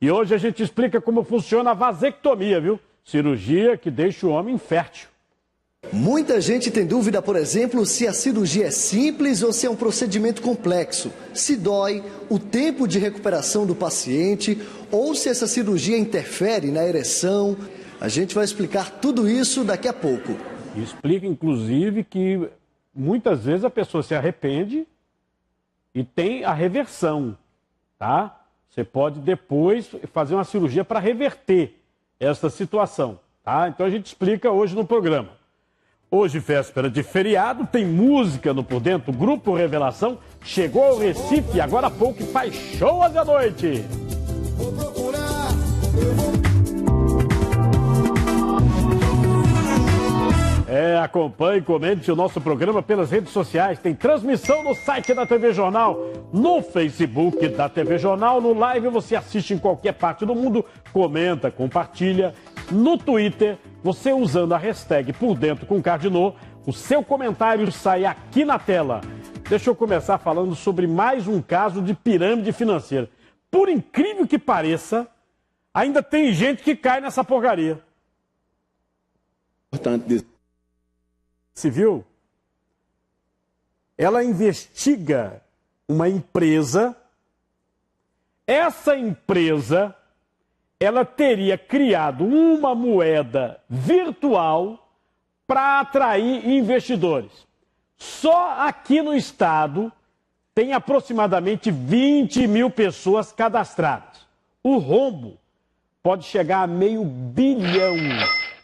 E hoje a gente explica como funciona a vasectomia, viu? Cirurgia que deixa o homem infértil. Muita gente tem dúvida, por exemplo, se a cirurgia é simples ou se é um procedimento complexo, se dói, o tempo de recuperação do paciente ou se essa cirurgia interfere na ereção. A gente vai explicar tudo isso daqui a pouco. E explica, inclusive, que muitas vezes a pessoa se arrepende e tem a reversão, tá? Você pode depois fazer uma cirurgia para reverter essa situação, tá? Então a gente explica hoje no programa. Hoje, véspera de feriado, tem música no Por Dentro. O Grupo Revelação chegou ao Recife e agora há pouco faz show às da noite. Vou procurar, acompanhe e comente o nosso programa pelas redes sociais. Tem transmissão no site da TV Jornal, no Facebook da TV Jornal, no live você assiste em qualquer parte do mundo, comenta, compartilha. No Twitter, você usando a hashtag Por Dentro com Cardinô, o seu comentário sai aqui na tela. Deixa eu começar falando sobre mais um caso de pirâmide financeira. Por incrível que pareça, ainda tem gente que cai nessa porcaria. Civil, ela investiga uma empresa. Essa empresa, ela teria criado uma moeda virtual para atrair investidores. Só aqui no estado tem aproximadamente 20 mil pessoas cadastradas. O rombo pode chegar a $500 bilhão.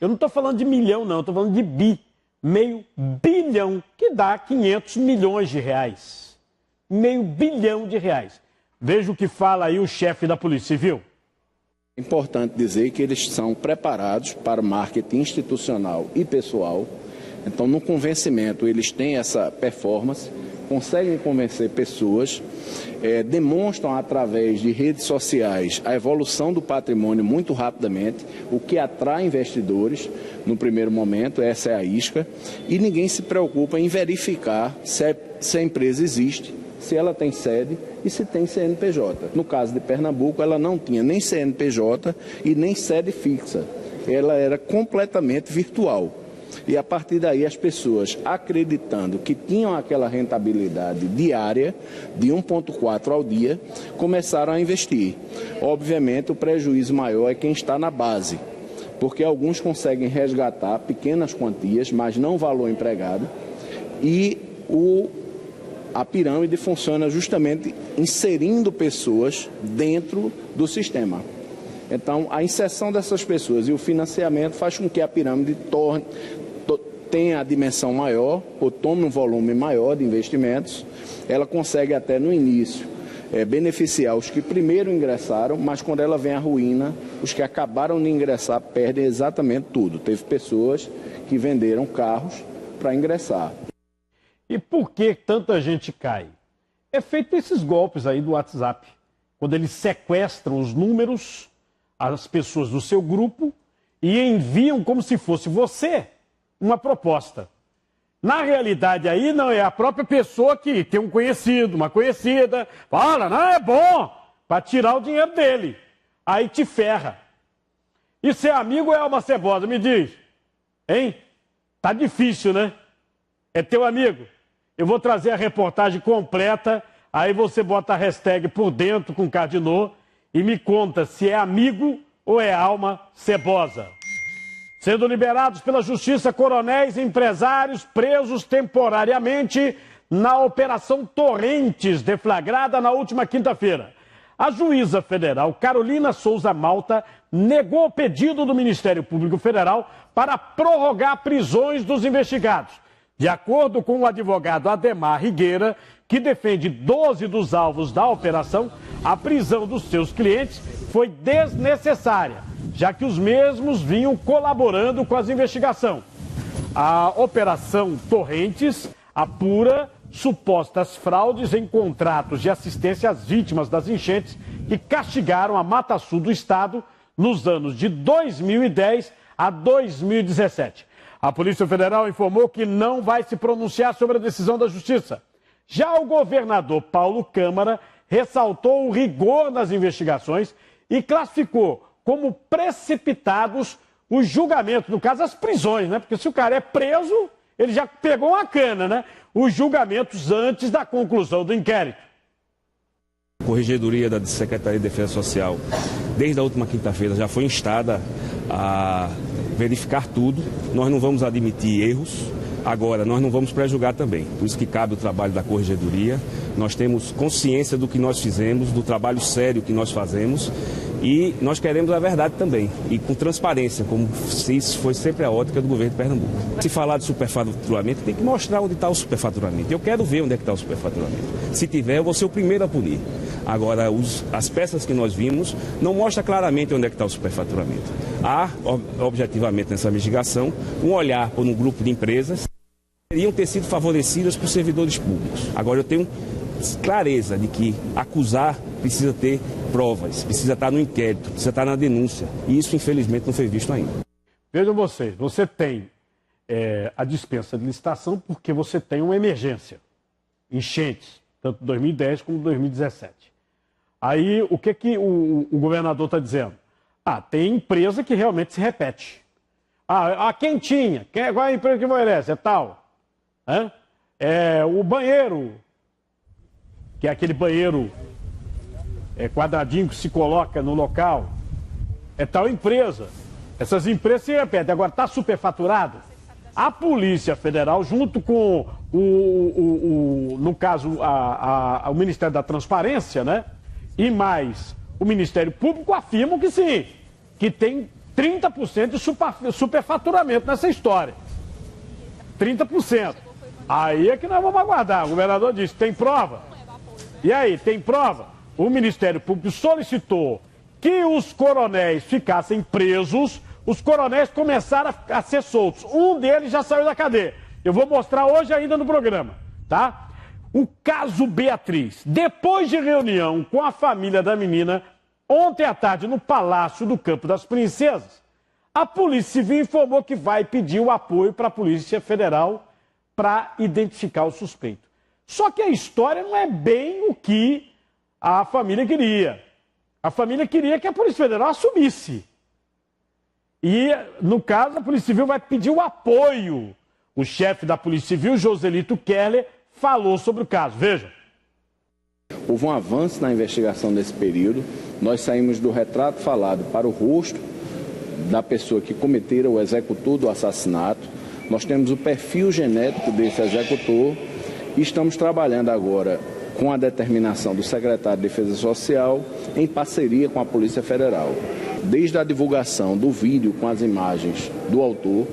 Eu não estou falando de milhão, não, estou falando de bi. $500 bilhão, que dá 500 milhões de reais. $500 bilhão de reais. Veja o que fala aí o chefe da Polícia Civil. É importante dizer que eles são preparados para marketing institucional e pessoal. Então, no convencimento, eles têm essa performance, conseguem convencer pessoas, demonstram através de redes sociais a evolução do patrimônio muito rapidamente, o que atrai investidores no primeiro momento, essa é a isca, e ninguém se preocupa em verificar se a empresa existe, se ela tem sede e se tem CNPJ. No caso de Pernambuco, ela não tinha nem CNPJ e nem sede fixa. Ela era completamente virtual. E a partir daí as pessoas, acreditando que tinham aquela rentabilidade diária de 1,4 ao dia, começaram a investir. Obviamente o prejuízo maior é quem está na base, porque alguns conseguem resgatar pequenas quantias, mas não valor empregado, e a pirâmide funciona justamente inserindo pessoas dentro do sistema. Então, a inserção dessas pessoas e o financiamento faz com que a pirâmide tenha a dimensão maior, ou tome um volume maior de investimentos. Ela consegue até no início beneficiar os que primeiro ingressaram, mas quando ela vem à ruína, os que acabaram de ingressar perdem exatamente tudo. Teve pessoas que venderam carros para ingressar. E por que tanta gente cai? É feito esses golpes aí do WhatsApp, quando eles sequestram os números, as pessoas do seu grupo, e enviam como se fosse você uma proposta. Na realidade aí não é a própria pessoa que tem um conhecido, uma conhecida, fala, não, é bom, para tirar o dinheiro dele. Aí te ferra. E ser amigo é uma cebosa, me diz. Hein? Tá difícil, né? É teu amigo? Eu vou trazer a reportagem completa, aí você bota a hashtag Por Dentro com Cardinô e me conta se é amigo ou é alma cebosa. Sendo liberados pela Justiça coronéis e empresários presos temporariamente na Operação Torrentes, deflagrada na última quinta-feira. A juíza federal Carolina Souza Malta negou o pedido do Ministério Público Federal para prorrogar prisões dos investigados. De acordo com o advogado Ademar Rigueira, que defende 12 dos alvos da operação, a prisão dos seus clientes foi desnecessária, já que os mesmos vinham colaborando com as investigações. A Operação Torrentes apura supostas fraudes em contratos de assistência às vítimas das enchentes que castigaram a Mata Sul do estado nos anos de 2010 a 2017. A Polícia Federal informou que não vai se pronunciar sobre a decisão da Justiça. Já o governador Paulo Câmara ressaltou o rigor nas investigações e classificou como precipitados os julgamentos, no caso as prisões, né? Porque se o cara é preso, ele já pegou uma cana, né? Os julgamentos antes da conclusão do inquérito. A Corregedoria da Secretaria de Defesa Social, desde a última quinta-feira, já foi instada a verificar tudo. Nós não vamos admitir erros. Agora, nós não vamos pré-julgar também. Por isso que cabe o trabalho da Corregedoria. Nós temos consciência do que nós fizemos, do trabalho sério que nós fazemos. E nós queremos a verdade também, e com transparência, como isso foi sempre a ótica do governo de Pernambuco. Se falar de superfaturamento, tem que mostrar onde está o superfaturamento. Eu quero ver onde é que está o superfaturamento. Se tiver, eu vou ser o primeiro a punir. Agora, as peças que nós vimos não mostram claramente onde é que está o superfaturamento. Há, objetivamente, nessa investigação, um olhar para um grupo de empresas que teriam ter sido favorecidas por servidores públicos. Agora, eu tenho clareza de que acusar precisa ter provas, precisa estar no inquérito, precisa estar na denúncia. E isso, infelizmente, não foi visto ainda. Vejam vocês, você tem a dispensa de licitação porque você tem uma emergência, enchentes, tanto 2010 como 2017. Aí, o que o governador está dizendo? Tem empresa que realmente se repete. A quentinha, qual é a empresa que merece? É tal. O banheiro, que é aquele banheiro quadradinho que se coloca no local, é tal empresa. Essas empresas se repetem. Agora, está superfaturado? A Polícia Federal, junto com no caso, o Ministério da Transparência, né? E mais o Ministério Público, afirmam que sim, que tem 30% de superfaturamento nessa história. 30%. Aí é que nós vamos aguardar. O governador disse, tem prova? E aí, tem prova? O Ministério Público solicitou que os coronéis ficassem presos. Os coronéis começaram a ser soltos. Um deles já saiu da cadeia. Eu vou mostrar hoje ainda no programa, tá? O caso Beatriz. Depois de reunião com a família da menina, ontem à tarde no Palácio do Campo das Princesas, a Polícia Civil informou que vai pedir o apoio para a Polícia Federal para identificar o suspeito. Só que a história não é bem o que a família queria. A família queria que a Polícia Federal assumisse. E, no caso, a Polícia Civil vai pedir o apoio. O chefe da Polícia Civil, Joselito Keller, falou sobre o caso. Veja. Houve um avanço na investigação nesse período. Nós saímos do retrato falado para o rosto da pessoa que cometera o executor do assassinato. Nós temos o perfil genético desse executor e estamos trabalhando agora com a determinação do secretário de Defesa Social em parceria com a Polícia Federal. Desde a divulgação do vídeo com as imagens do autor,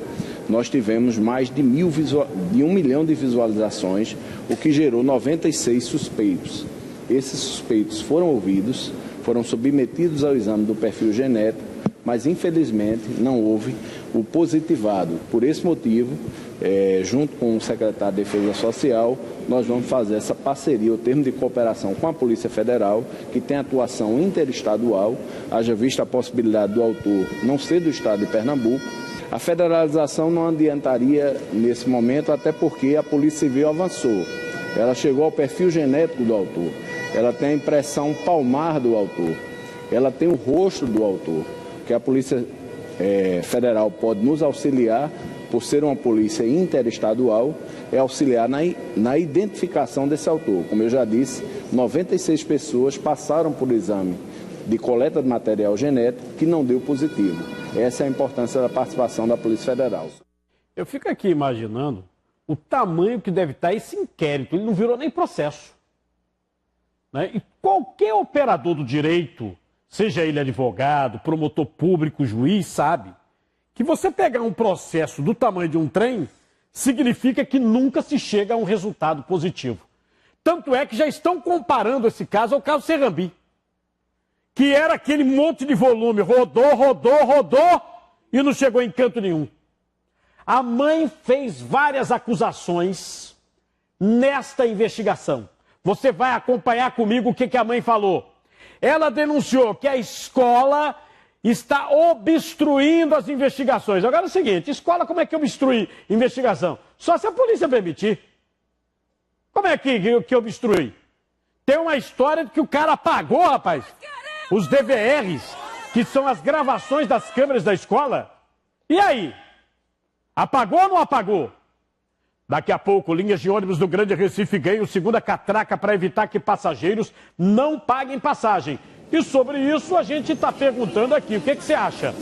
nós tivemos mais de 1 milhão de visualizações, o que gerou 96 suspeitos. Esses suspeitos foram ouvidos, foram submetidos ao exame do perfil genético, mas infelizmente não houve o positivado. Por esse motivo, junto com o secretário de Defesa Social, nós vamos fazer essa parceria, o termo de cooperação com a Polícia Federal, que tem atuação interestadual, haja vista a possibilidade do autor não ser do estado de Pernambuco. A federalização não adiantaria nesse momento, até porque a Polícia Civil avançou. Ela chegou ao perfil genético do autor, ela tem a impressão palmar do autor, ela tem o rosto do autor, que a Polícia Federal pode nos auxiliar, por ser uma polícia interestadual, é auxiliar na identificação desse autor. Como eu já disse, 96 pessoas passaram por exame de coleta de material genético que não deu positivo. Essa é a importância da participação da Polícia Federal. Eu fico aqui imaginando o tamanho que deve estar esse inquérito. Ele não virou nem processo, né? E qualquer operador do direito, seja ele advogado, promotor público, juiz, sabe que você pegar um processo do tamanho de um trem significa que nunca se chega a um resultado positivo. Tanto é que já estão comparando esse caso ao caso Serrambi, que era aquele monte de volume, rodou e não chegou em canto nenhum. A mãe fez várias acusações nesta investigação. Você vai acompanhar comigo o que a mãe falou. Ela denunciou que a escola está obstruindo as investigações. Agora é o seguinte, escola como é que obstrui investigação? Só se a polícia permitir. Como é que obstrui? Tem uma história de que o cara pagou, rapaz. os DVRs, que são as gravações das câmeras da escola. E aí? Apagou ou não apagou? Daqui a pouco, linhas de ônibus do Grande Recife ganham segunda catraca para evitar que passageiros não paguem passagem. E sobre isso a gente está perguntando aqui, o que você acha?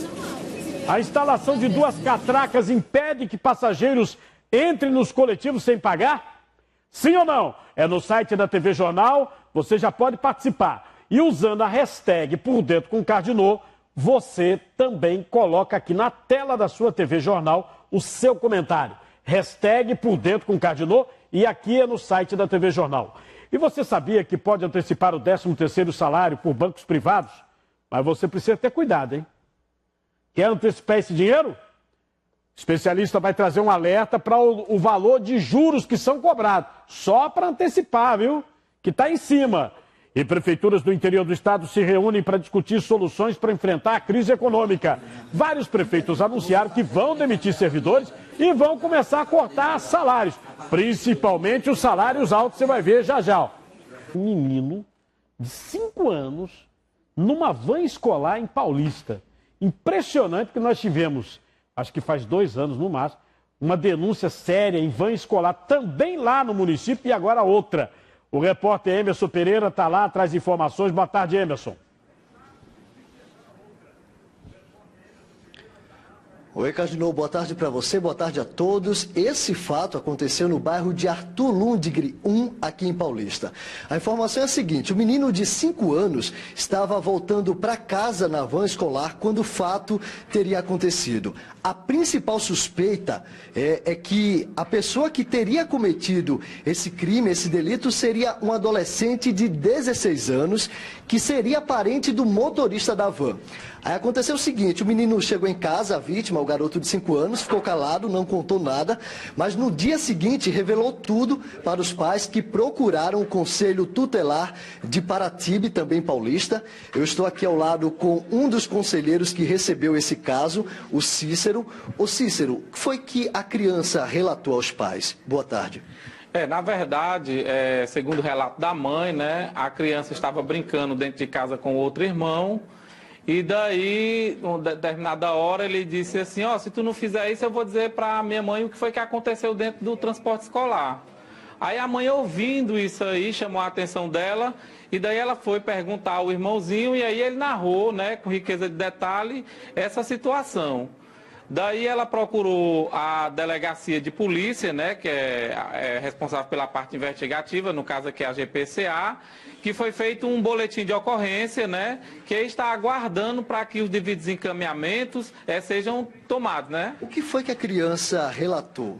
A instalação de 2 catracas impede que passageiros entrem nos coletivos sem pagar? Sim ou não? É no site da TV Jornal, você já pode participar. E usando a hashtag Por Dentro com Cardinô, você também coloca aqui na tela da sua TV Jornal o seu comentário. Hashtag Por Dentro com Cardinô e aqui é no site da TV Jornal. E você sabia que pode antecipar o 13º salário por bancos privados? Mas você precisa ter cuidado, hein? Quer antecipar esse dinheiro? O especialista vai trazer um alerta para o valor de juros que são cobrados. Só para antecipar, viu? Que está em cima. E prefeituras do interior do estado se reúnem para discutir soluções para enfrentar a crise econômica. Vários prefeitos anunciaram que vão demitir servidores e vão começar a cortar salários. Principalmente os salários altos, você vai ver já já. Um menino de 5 anos numa van escolar em Paulista. Impressionante que nós tivemos, acho que faz 2 anos no máximo, uma denúncia séria em van escolar também lá no município e agora outra. O repórter Emerson Pereira está lá, traz informações. Boa tarde, Emerson. Oi, Cardinô, boa tarde para você, boa tarde a todos. Esse fato aconteceu no bairro de Arthur Lundgren 1, aqui em Paulista. A informação é a seguinte, o menino de 5 anos estava voltando para casa na van escolar quando o fato teria acontecido. A principal suspeita é que a pessoa que teria cometido esse crime, esse delito, seria um adolescente de 16 anos, que seria parente do motorista da van. Aí aconteceu o seguinte, o menino chegou em casa, a vítima, o garoto de 5 anos, ficou calado, não contou nada, mas no dia seguinte revelou tudo para os pais que procuraram o Conselho Tutelar de Paratibe, também paulista. Eu estou aqui ao lado com um dos conselheiros que recebeu esse caso, o Cícero. Ô Cícero, o que foi que a criança relatou aos pais? Boa tarde. Na verdade, segundo o relato da mãe, né, a criança estava brincando dentro de casa com outro irmão. E daí, em determinada hora, ele disse assim, se tu não fizer isso, eu vou dizer para minha mãe o que foi que aconteceu dentro do transporte escolar. Aí a mãe, ouvindo isso aí, chamou a atenção dela, e daí ela foi perguntar ao irmãozinho, e aí ele narrou, né, com riqueza de detalhe, essa situação. Daí ela procurou a delegacia de polícia, né, que é responsável pela parte investigativa, no caso aqui a GPCA, que foi feito um boletim de ocorrência, né, que está aguardando para que os devidos encaminhamentos sejam tomados, né. O que foi que a criança relatou?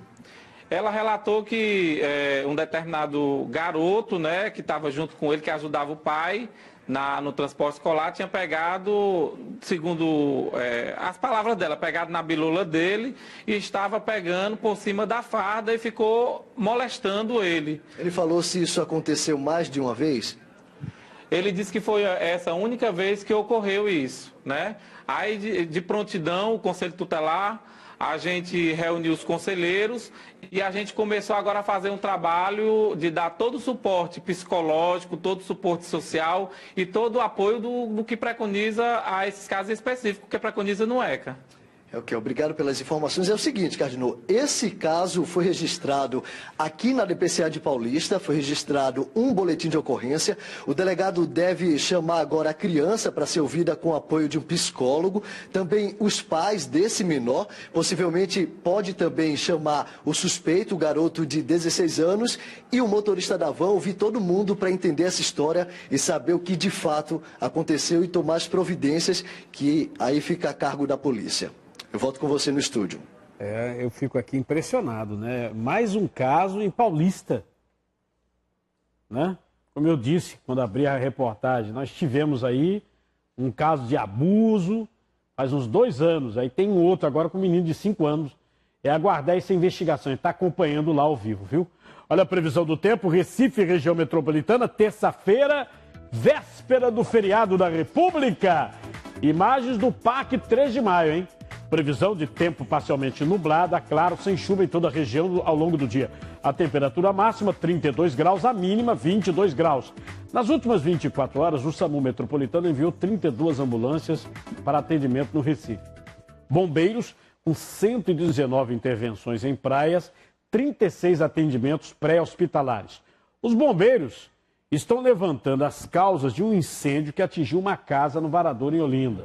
Ela relatou que um determinado garoto, né, que estava junto com ele, que ajudava o pai no transporte escolar, tinha pegado, segundo as palavras dela, pegado na bilula dele e estava pegando por cima da farda e ficou molestando ele. Ele falou se isso aconteceu mais de uma vez? Ele disse que foi essa única vez que ocorreu isso, né? Aí, de prontidão, o Conselho Tutelar, a gente reuniu os conselheiros e a gente começou agora a fazer um trabalho de dar todo o suporte psicológico, todo o suporte social e todo o apoio do que preconiza a esses casos específicos, que preconiza no ECA. Ok, obrigado pelas informações. É o seguinte, Cardinô, esse caso foi registrado aqui na DPCA de Paulista, foi registrado um boletim de ocorrência. O delegado deve chamar agora a criança para ser ouvida com o apoio de um psicólogo. Também os pais desse menor, possivelmente pode também chamar o suspeito, o garoto de 16 anos, e o motorista da van, ouvir todo mundo para entender essa história e saber o que de fato aconteceu e tomar as providências que aí fica a cargo da polícia. Eu volto com você no estúdio. Eu fico aqui impressionado, né? Mais um caso em Paulista, né? Como eu disse, quando abri a reportagem, nós tivemos aí um caso de abuso faz uns 2 anos. Aí tem um outro agora com um menino de 5 anos. É aguardar essa investigação. Está acompanhando lá ao vivo, viu? Olha a previsão do tempo. Recife, região metropolitana, terça-feira, véspera do feriado da República. Imagens do Parque 3 de Maio, hein? Previsão de tempo parcialmente nublada, claro, sem chuva em toda a região ao longo do dia. A temperatura máxima 32 graus, a mínima 22 graus. Nas últimas 24 horas, o SAMU Metropolitano enviou 32 ambulâncias para atendimento no Recife. Bombeiros, com 119 intervenções em praias, 36 atendimentos pré-hospitalares. Os bombeiros estão levantando as causas de um incêndio que atingiu uma casa no Varadouro, em Olinda.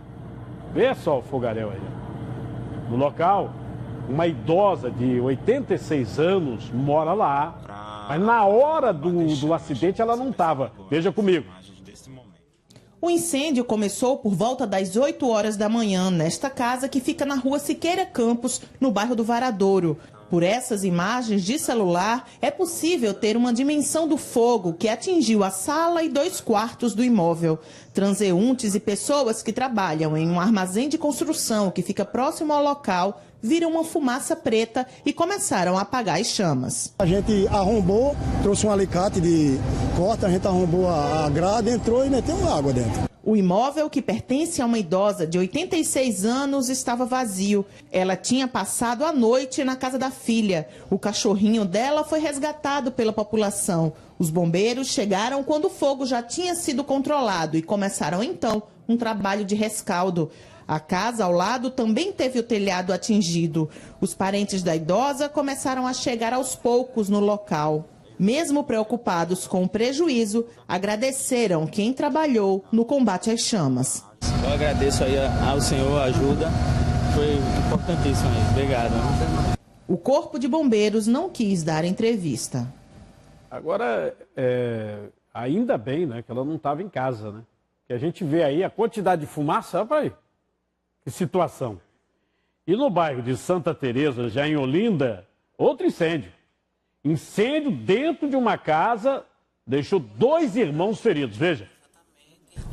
Vê só o fogaréu aí. No local, uma idosa de 86 anos mora lá, mas na hora do acidente ela não estava. Veja comigo. O incêndio começou por volta das 8 horas da manhã, nesta casa que fica na rua Siqueira Campos, no bairro do Varadouro. Por essas imagens de celular, é possível ter uma dimensão do fogo que atingiu a sala e 2 quartos do imóvel. Transeuntes e pessoas que trabalham em um armazém de construção que fica próximo ao local viram uma fumaça preta e começaram a apagar as chamas. A gente arrombou, trouxe um alicate de corta, a gente arrombou a grade, entrou e meteu água dentro. O imóvel, que pertence a uma idosa de 86 anos, estava vazio. Ela tinha passado a noite na casa da filha. O cachorrinho dela foi resgatado pela população. Os bombeiros chegaram quando o fogo já tinha sido controlado e começaram então um trabalho de rescaldo. A casa ao lado também teve o telhado atingido. Os parentes da idosa começaram a chegar aos poucos no local. Mesmo preocupados com o prejuízo, agradeceram quem trabalhou no combate às chamas. Eu agradeço aí ao senhor a ajuda, foi importantíssimo aí. Obrigado. O Corpo de Bombeiros não quis dar entrevista. Agora, ainda bem, né, que ela não estava em casa, né? Que a gente vê aí a quantidade de fumaça, olha aí, que situação. E no bairro de Santa Teresa, já em Olinda, outro incêndio. Incêndio dentro de uma casa deixou 2 irmãos feridos, veja.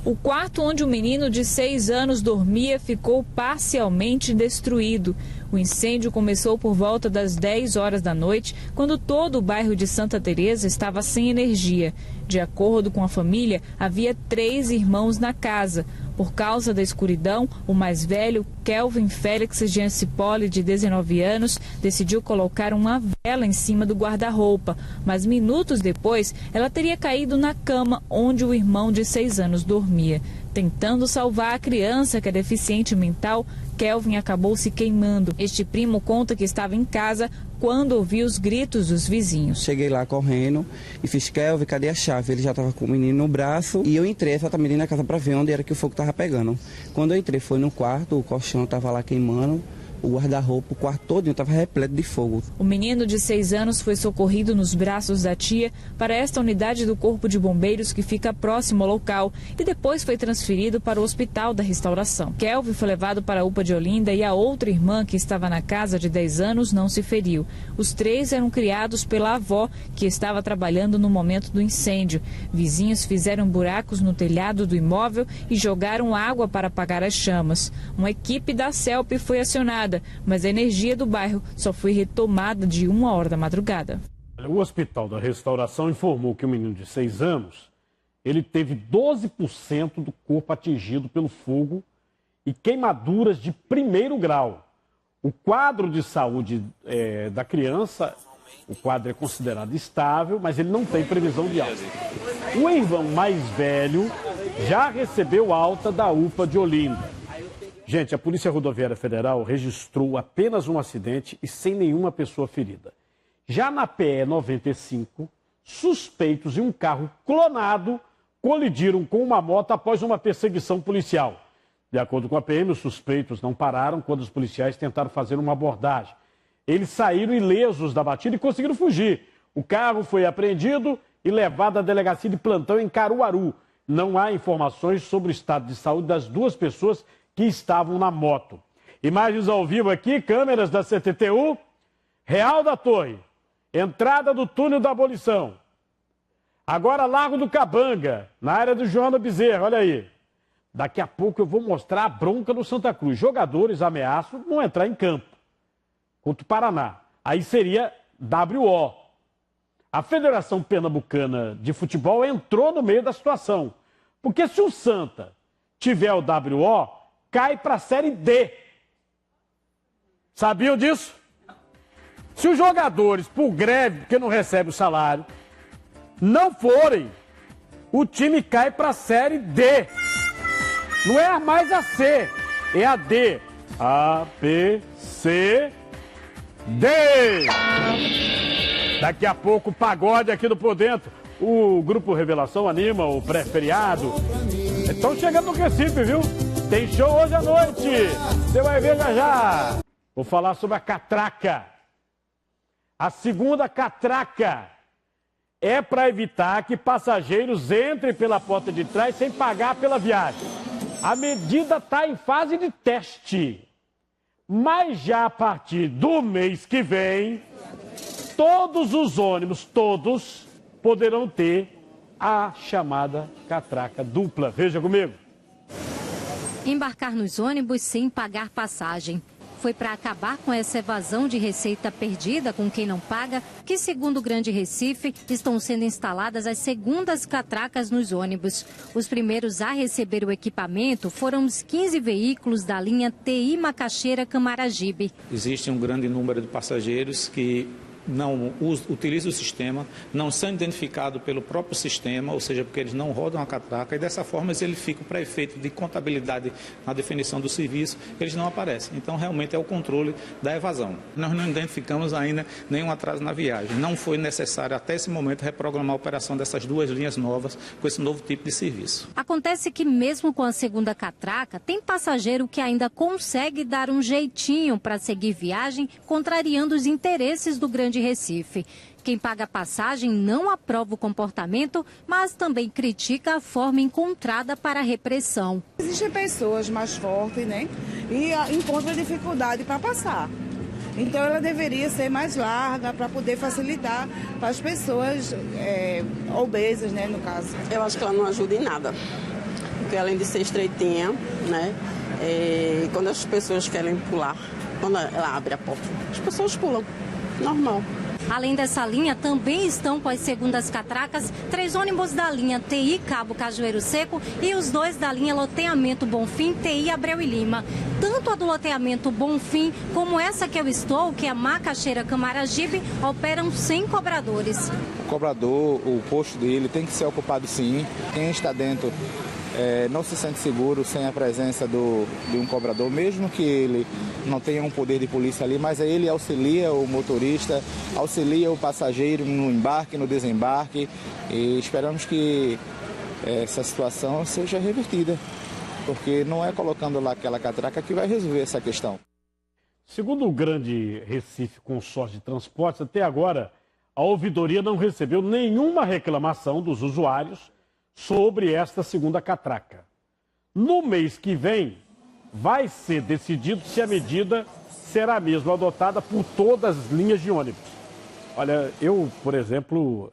O quarto onde o menino de 6 anos dormia ficou parcialmente destruído. O incêndio começou por volta das 10 horas da noite, quando todo o bairro de Santa Teresa estava sem energia. De acordo com a família, havia 3 irmãos na casa. Por causa da escuridão, o mais velho, Kelvin Félix Giancipoli, de 19 anos, decidiu colocar uma vela em cima do guarda-roupa. Mas minutos depois, ela teria caído na cama onde o irmão de 6 anos dormia. Tentando salvar a criança, que é deficiente mental, Kelvin acabou se queimando. Este primo conta que estava em casa quando ouviu os gritos dos vizinhos. Cheguei lá correndo e fiz: Kelvin, cadê a chave? Ele já estava com o menino no braço e eu entrei exatamente na casa para ver onde era que o fogo estava pegando. Quando eu entrei, foi no quarto, o colchão estava lá queimando. O guarda-roupa, o quarto todo estava repleto de fogo. O menino de 6 anos foi socorrido nos braços da tia para esta unidade do Corpo de Bombeiros que fica próximo ao local e depois foi transferido para o Hospital da Restauração. Kelvin foi levado para a UPA de Olinda e a outra irmã, que estava na casa de 10 anos, não se feriu. Os 3 eram criados pela avó, que estava trabalhando no momento do incêndio. Vizinhos fizeram buracos no telhado do imóvel e jogaram água para apagar as chamas. Uma equipe da CELP foi acionada, mas a energia do bairro só foi retomada de 1 hora da madrugada. O Hospital da Restauração informou que o menino de 6 anos, ele teve 12% do corpo atingido pelo fogo e queimaduras de 1º grau. O quadro de saúde da criança, o quadro é considerado estável, mas ele não tem previsão de alta. O irmão mais velho já recebeu alta da UPA de Olinda. Gente, a Polícia Rodoviária Federal registrou apenas um acidente e sem nenhuma pessoa ferida. Já na PE 95, suspeitos em um carro clonado colidiram com uma moto após uma perseguição policial. De acordo com a PM, os suspeitos não pararam quando os policiais tentaram fazer uma abordagem. Eles saíram ilesos da batida e conseguiram fugir. O carro foi apreendido e levado à delegacia de plantão em Caruaru. Não há informações sobre o estado de saúde das 2 pessoas que estavam na moto. Imagens ao vivo aqui, câmeras da CTTU, Real da Torre, entrada do túnel da Abolição. Agora Largo do Cabanga, na área do Joana Bezerra, olha aí. Daqui a pouco eu vou mostrar a bronca no Santa Cruz. Jogadores ameaçam não entrar em campo contra o Paraná. Aí seria WO. A Federação Pernambucana de Futebol entrou no meio da situação. Porque se o Santa tiver o WO, cai para a Série D. Sabiam disso? Se os jogadores, por greve, porque não recebem o salário, não forem, o time cai para a Série D. Não é mais a C, é a D. A, B, C, D. Daqui a pouco, pagode aqui do Por Dentro. O Grupo Revelação anima o pré-feriado. Estão chegando no Recife, viu? Tem show hoje à noite. Você vai ver já já. Vou falar sobre a catraca. A segunda catraca é para evitar que passageiros entrem pela porta de trás sem pagar pela viagem. A medida está em fase de teste. Mas já a partir do mês que vem, todos os ônibus, todos, poderão ter a chamada catraca dupla. Veja comigo. Embarcar nos ônibus sem pagar passagem. Foi para acabar com essa evasão de receita perdida com quem não paga que, segundo o Grande Recife, estão sendo instaladas as segundas catracas nos ônibus. Os primeiros a receber o equipamento foram os 15 veículos da linha TI Macaxeira-Camaragibe. Existe um grande número de passageiros que não utilizam o sistema, não são identificados pelo próprio sistema, ou seja, porque eles não rodam a catraca, e dessa forma eles ficam para efeito de contabilidade na definição do serviço, eles não aparecem. Então, realmente é o controle da evasão. Nós não identificamos ainda nenhum atraso na viagem. Não foi necessário, até esse momento, reprogramar a operação dessas duas linhas novas com esse novo tipo de serviço. Acontece que, mesmo com a segunda catraca, tem passageiro que ainda consegue dar um jeitinho para seguir viagem, contrariando os interesses do Grande Recife. Quem paga passagem não aprova o comportamento, mas também critica a forma encontrada para a repressão. Existem pessoas mais fortes, né? E encontram dificuldade para passar. Então ela deveria ser mais larga para poder facilitar para as pessoas obesas, né, no caso. Eu acho que ela não ajuda em nada, porque além de ser estreitinha, né? Quando as pessoas querem pular, quando ela abre a porta, as pessoas pulam. Normal. Além dessa linha, também estão com as segundas catracas 3 ônibus da linha TI Cabo Cajueiro Seco e os 2 da linha Loteamento Bonfim TI Abreu e Lima. Tanto a do Loteamento Bonfim como essa que eu estou, que é a Macaxeira Camaragibe, operam sem cobradores. O cobrador, o posto dele tem que ser ocupado sim. Quem está dentro não se sente seguro sem a presença de um cobrador, mesmo que ele não tenha um poder de polícia ali, mas ele auxilia o motorista, auxilia o passageiro no embarque, no desembarque, e esperamos que essa situação seja revertida, porque não é colocando lá aquela catraca que vai resolver essa questão. Segundo o Grande Recife Consórcio de Transportes, até agora a ouvidoria não recebeu nenhuma reclamação dos usuários sobre esta segunda catraca. No mês que vem, vai ser decidido se a medida será mesmo adotada por todas as linhas de ônibus. Olha, eu, por exemplo,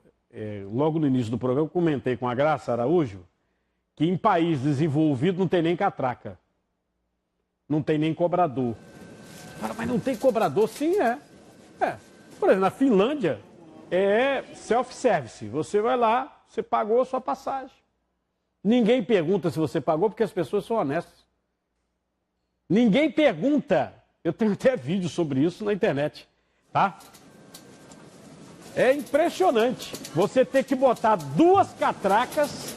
logo no início do programa, comentei com a Graça Araújo que em país desenvolvido não tem nem catraca, não tem nem cobrador. Mas não tem cobrador? Sim, é. Por exemplo, na Finlândia é self-service. Você vai lá, você pagou a sua passagem. Ninguém pergunta se você pagou, porque as pessoas são honestas. Ninguém pergunta. Eu tenho até vídeo sobre isso na internet, tá? É impressionante. Você ter que botar 2 catracas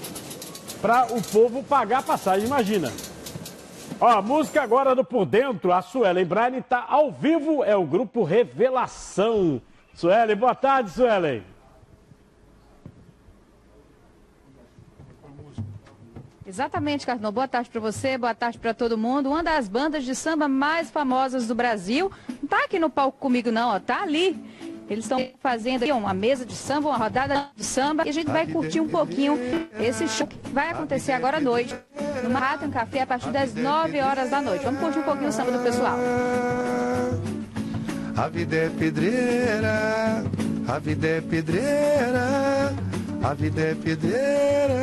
para o povo pagar a passagem, imagina. Ó, a música agora do Por Dentro, a Suelen Braine está ao vivo, é o Grupo Revelação. Suelen, boa tarde, Suelen. Exatamente, Carnô. Boa tarde para você, boa tarde para todo mundo. Uma das bandas de samba mais famosas do Brasil. Não tá aqui no palco comigo não, ó, tá ali. Eles estão fazendo aqui uma mesa de samba, uma rodada de samba. E a gente vai curtir um pouquinho esse show que vai acontecer agora à noite, no Manhattan Café, a partir das 9 horas da noite. Vamos curtir um pouquinho o samba do pessoal. A vida é pedreira, a vida é pedreira, a vida é pedreira.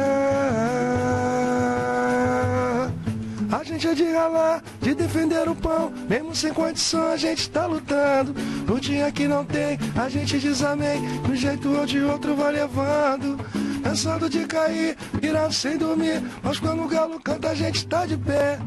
A gente é de ralar, de defender o pão, mesmo sem condição a gente tá lutando. No dia que não tem, a gente diz amém, de um jeito ou de outro vai levando. Cansado de cair, virado sem dormir, mas quando o galo canta a gente tá de pé.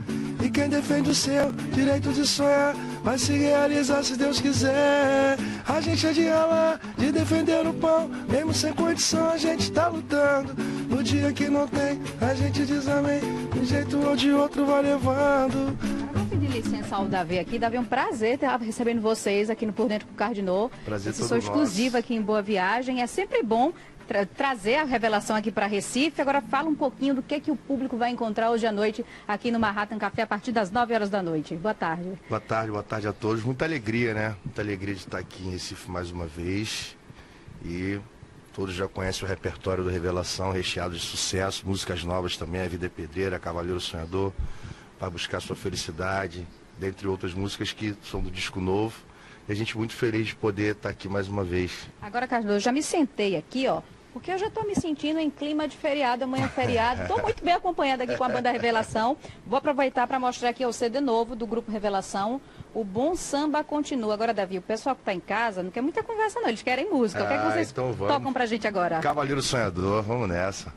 E quem defende o seu direito de sonhar, vai se realizar se Deus quiser. A gente é de ralar, de defender o pão, mesmo sem condição a gente tá lutando. No dia que não tem, a gente diz amém, de um jeito ou de outro vai levando. Vou pedir licença ao Davi aqui. Davi, é um prazer estar recebendo vocês aqui no Por Dentro com o Cardinô. Prazer todo nosso. Exclusiva aqui em Boa Viagem. É sempre bom trazer a revelação aqui para Recife. Agora fala um pouquinho do que o público vai encontrar hoje à noite aqui no Manhattan Café a partir das 9 horas da noite. Boa tarde. Boa tarde a todos. Muita alegria, né? Muita alegria de estar aqui em Recife mais uma vez. E todos já conhecem o repertório do Revelação, recheado de sucesso, músicas novas também, A Vida é Pedreira, Cavaleiro Sonhador, Vai Buscar Sua Felicidade, dentre outras músicas que são do disco novo. E a gente muito feliz de poder estar aqui mais uma vez. Agora, Carlos, eu já me sentei aqui, ó, porque eu já estou me sentindo em clima de feriado, amanhã é feriado. Estou muito bem acompanhada aqui com a banda Revelação. Vou aproveitar para mostrar aqui o CD novo do Grupo Revelação. O Bom Samba Continua. Agora, Davi, o pessoal que está em casa não quer muita conversa não, eles querem música. O que é que vocês então tocam pra gente agora? Cavaleiro Sonhador, vamos nessa.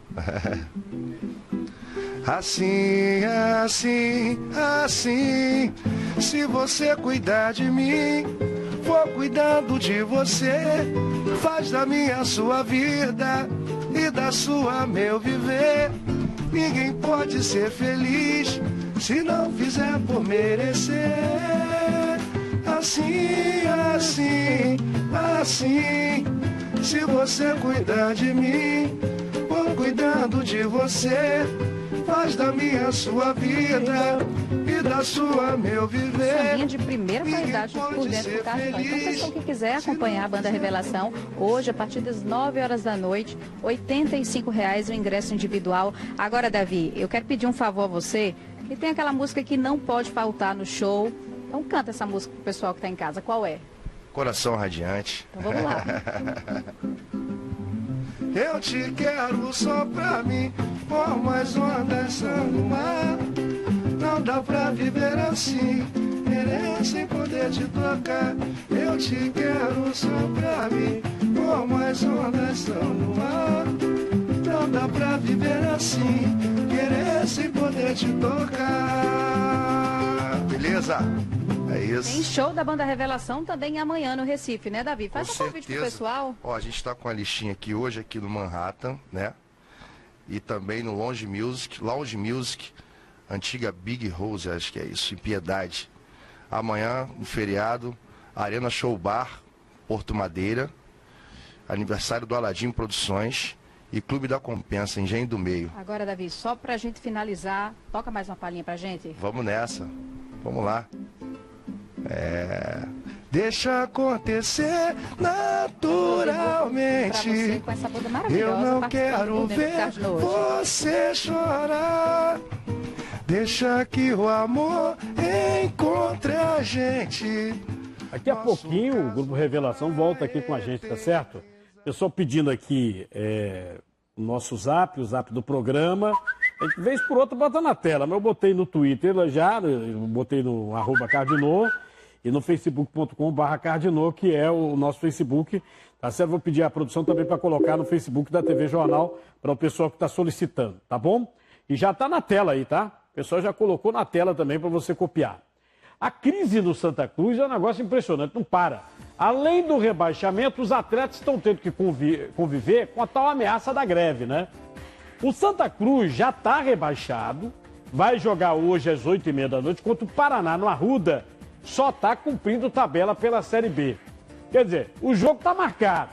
Assim, assim, assim, se você cuidar de mim, vou cuidando de você. Faz da minha sua vida e da sua meu viver. Ninguém pode ser feliz se não fizer por merecer. Assim, assim, assim, se você cuidar de mim, vou cuidando de você. Faz da minha sua vida e da sua meu viver. Sambinha de primeira qualidade por dentro do Cardinô. Então, pessoal que quiser acompanhar a banda Revelação, hoje, a partir das 9 horas da noite, R$ 85,00 o ingresso individual. Agora, Davi, eu quero pedir um favor a você, que tem aquela música que não pode faltar no show. Então, canta essa música pro pessoal que está em casa. Qual é? Coração Radiante. Então, vamos lá. Eu te quero só pra mim, por mais uma dança no mar. Não dá pra viver assim, querer sem poder te tocar. Eu te quero só pra mim, por mais uma dança no mar. Não dá pra viver assim, querer sem poder te tocar. Beleza? É isso. Tem show da banda Revelação também amanhã no Recife, né, Davi? Faz um convite pro pessoal. Ó, a gente tá com a listinha aqui hoje, aqui no Manhattan, né? E também no Lounge Music, antiga Big Rose, acho que é isso, em Piedade. Amanhã, no feriado, Arena Show Bar, Porto Madeira, aniversário do Aladim Produções e Clube da Compensa, Engenho do Meio. Agora, Davi, só pra gente finalizar, toca mais uma palhinha pra gente. Vamos nessa, vamos lá. Deixa acontecer naturalmente. Com essa banda Eu não quero ver você chorar. Deixa que o amor encontre a gente. Daqui a pouquinho o Grupo Revelação volta aqui com a gente, tá certo? Pessoal pedindo aqui o nosso zap, o zap do programa. A gente, vez por outra, bota na tela, mas eu botei no Twitter já, eu botei no @Cardinô e no facebook.com/Cardinô, que é o nosso Facebook. Tá certo? Vou pedir à produção também para colocar no Facebook da TV Jornal para o pessoal que está solicitando, tá bom? E já está na tela aí, tá? O pessoal já colocou na tela também para você copiar. A crise no Santa Cruz é um negócio impressionante, não para. Além do rebaixamento, os atletas estão tendo que conviver com a tal ameaça da greve, né? O Santa Cruz já está rebaixado, vai jogar hoje às 8h30 da noite, enquanto o Paraná, no Arruda, só está cumprindo tabela pela Série B. Quer dizer, o jogo está marcado,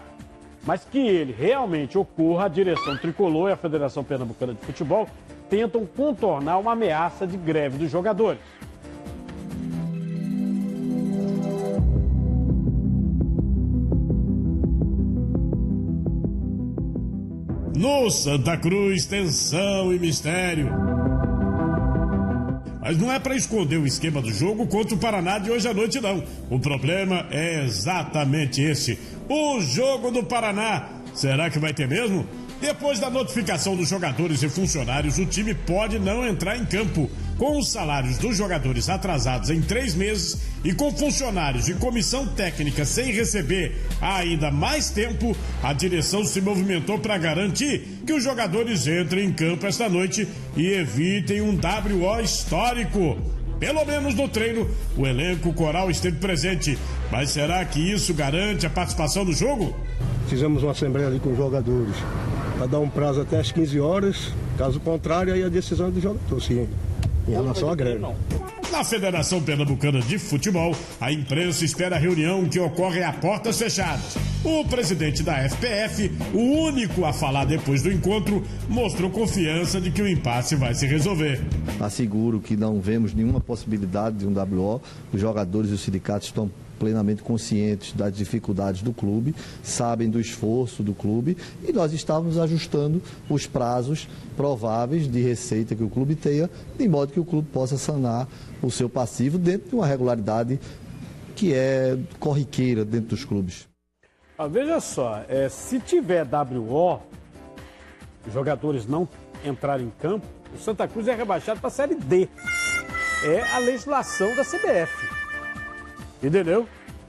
mas que ele realmente ocorra, a direção tricolor e a Federação Pernambucana de Futebol tentam contornar uma ameaça de greve dos jogadores. No Santa Cruz, tensão e mistério. Mas não é para esconder o esquema do jogo contra o Paraná de hoje à noite, não. O problema é exatamente esse. O jogo do Paraná. Será que vai ter mesmo? Depois da notificação dos jogadores e funcionários, o time pode não entrar em campo. Com os salários dos jogadores atrasados em 3 meses e com funcionários e comissão técnica sem receber há ainda mais tempo, a direção se movimentou para garantir que os jogadores entrem em campo esta noite e evitem um WO histórico. Pelo menos no treino, o elenco coral esteve presente. Mas será que isso garante a participação no jogo? Fizemos uma assembleia ali com os jogadores para dar um prazo até as 15 horas. Caso contrário, aí a decisão é do jogador, sim, em relação à greve. Na Federação Pernambucana de Futebol, a imprensa espera a reunião que ocorre a portas fechadas. O presidente da FPF, o único a falar depois do encontro, mostrou confiança de que o impasse vai se resolver. Asseguro que não vemos nenhuma possibilidade de um WO. Os jogadores e os sindicatos estão plenamente conscientes das dificuldades do clube, sabem do esforço do clube e nós estamos ajustando os prazos prováveis de receita que o clube tenha, de modo que o clube possa sanar o seu passivo dentro de uma regularidade que é corriqueira dentro dos clubes. Veja só, se tiver WO, os jogadores não entrarem em campo, o Santa Cruz é rebaixado para a Série D. É a legislação da CBF. Entendeu?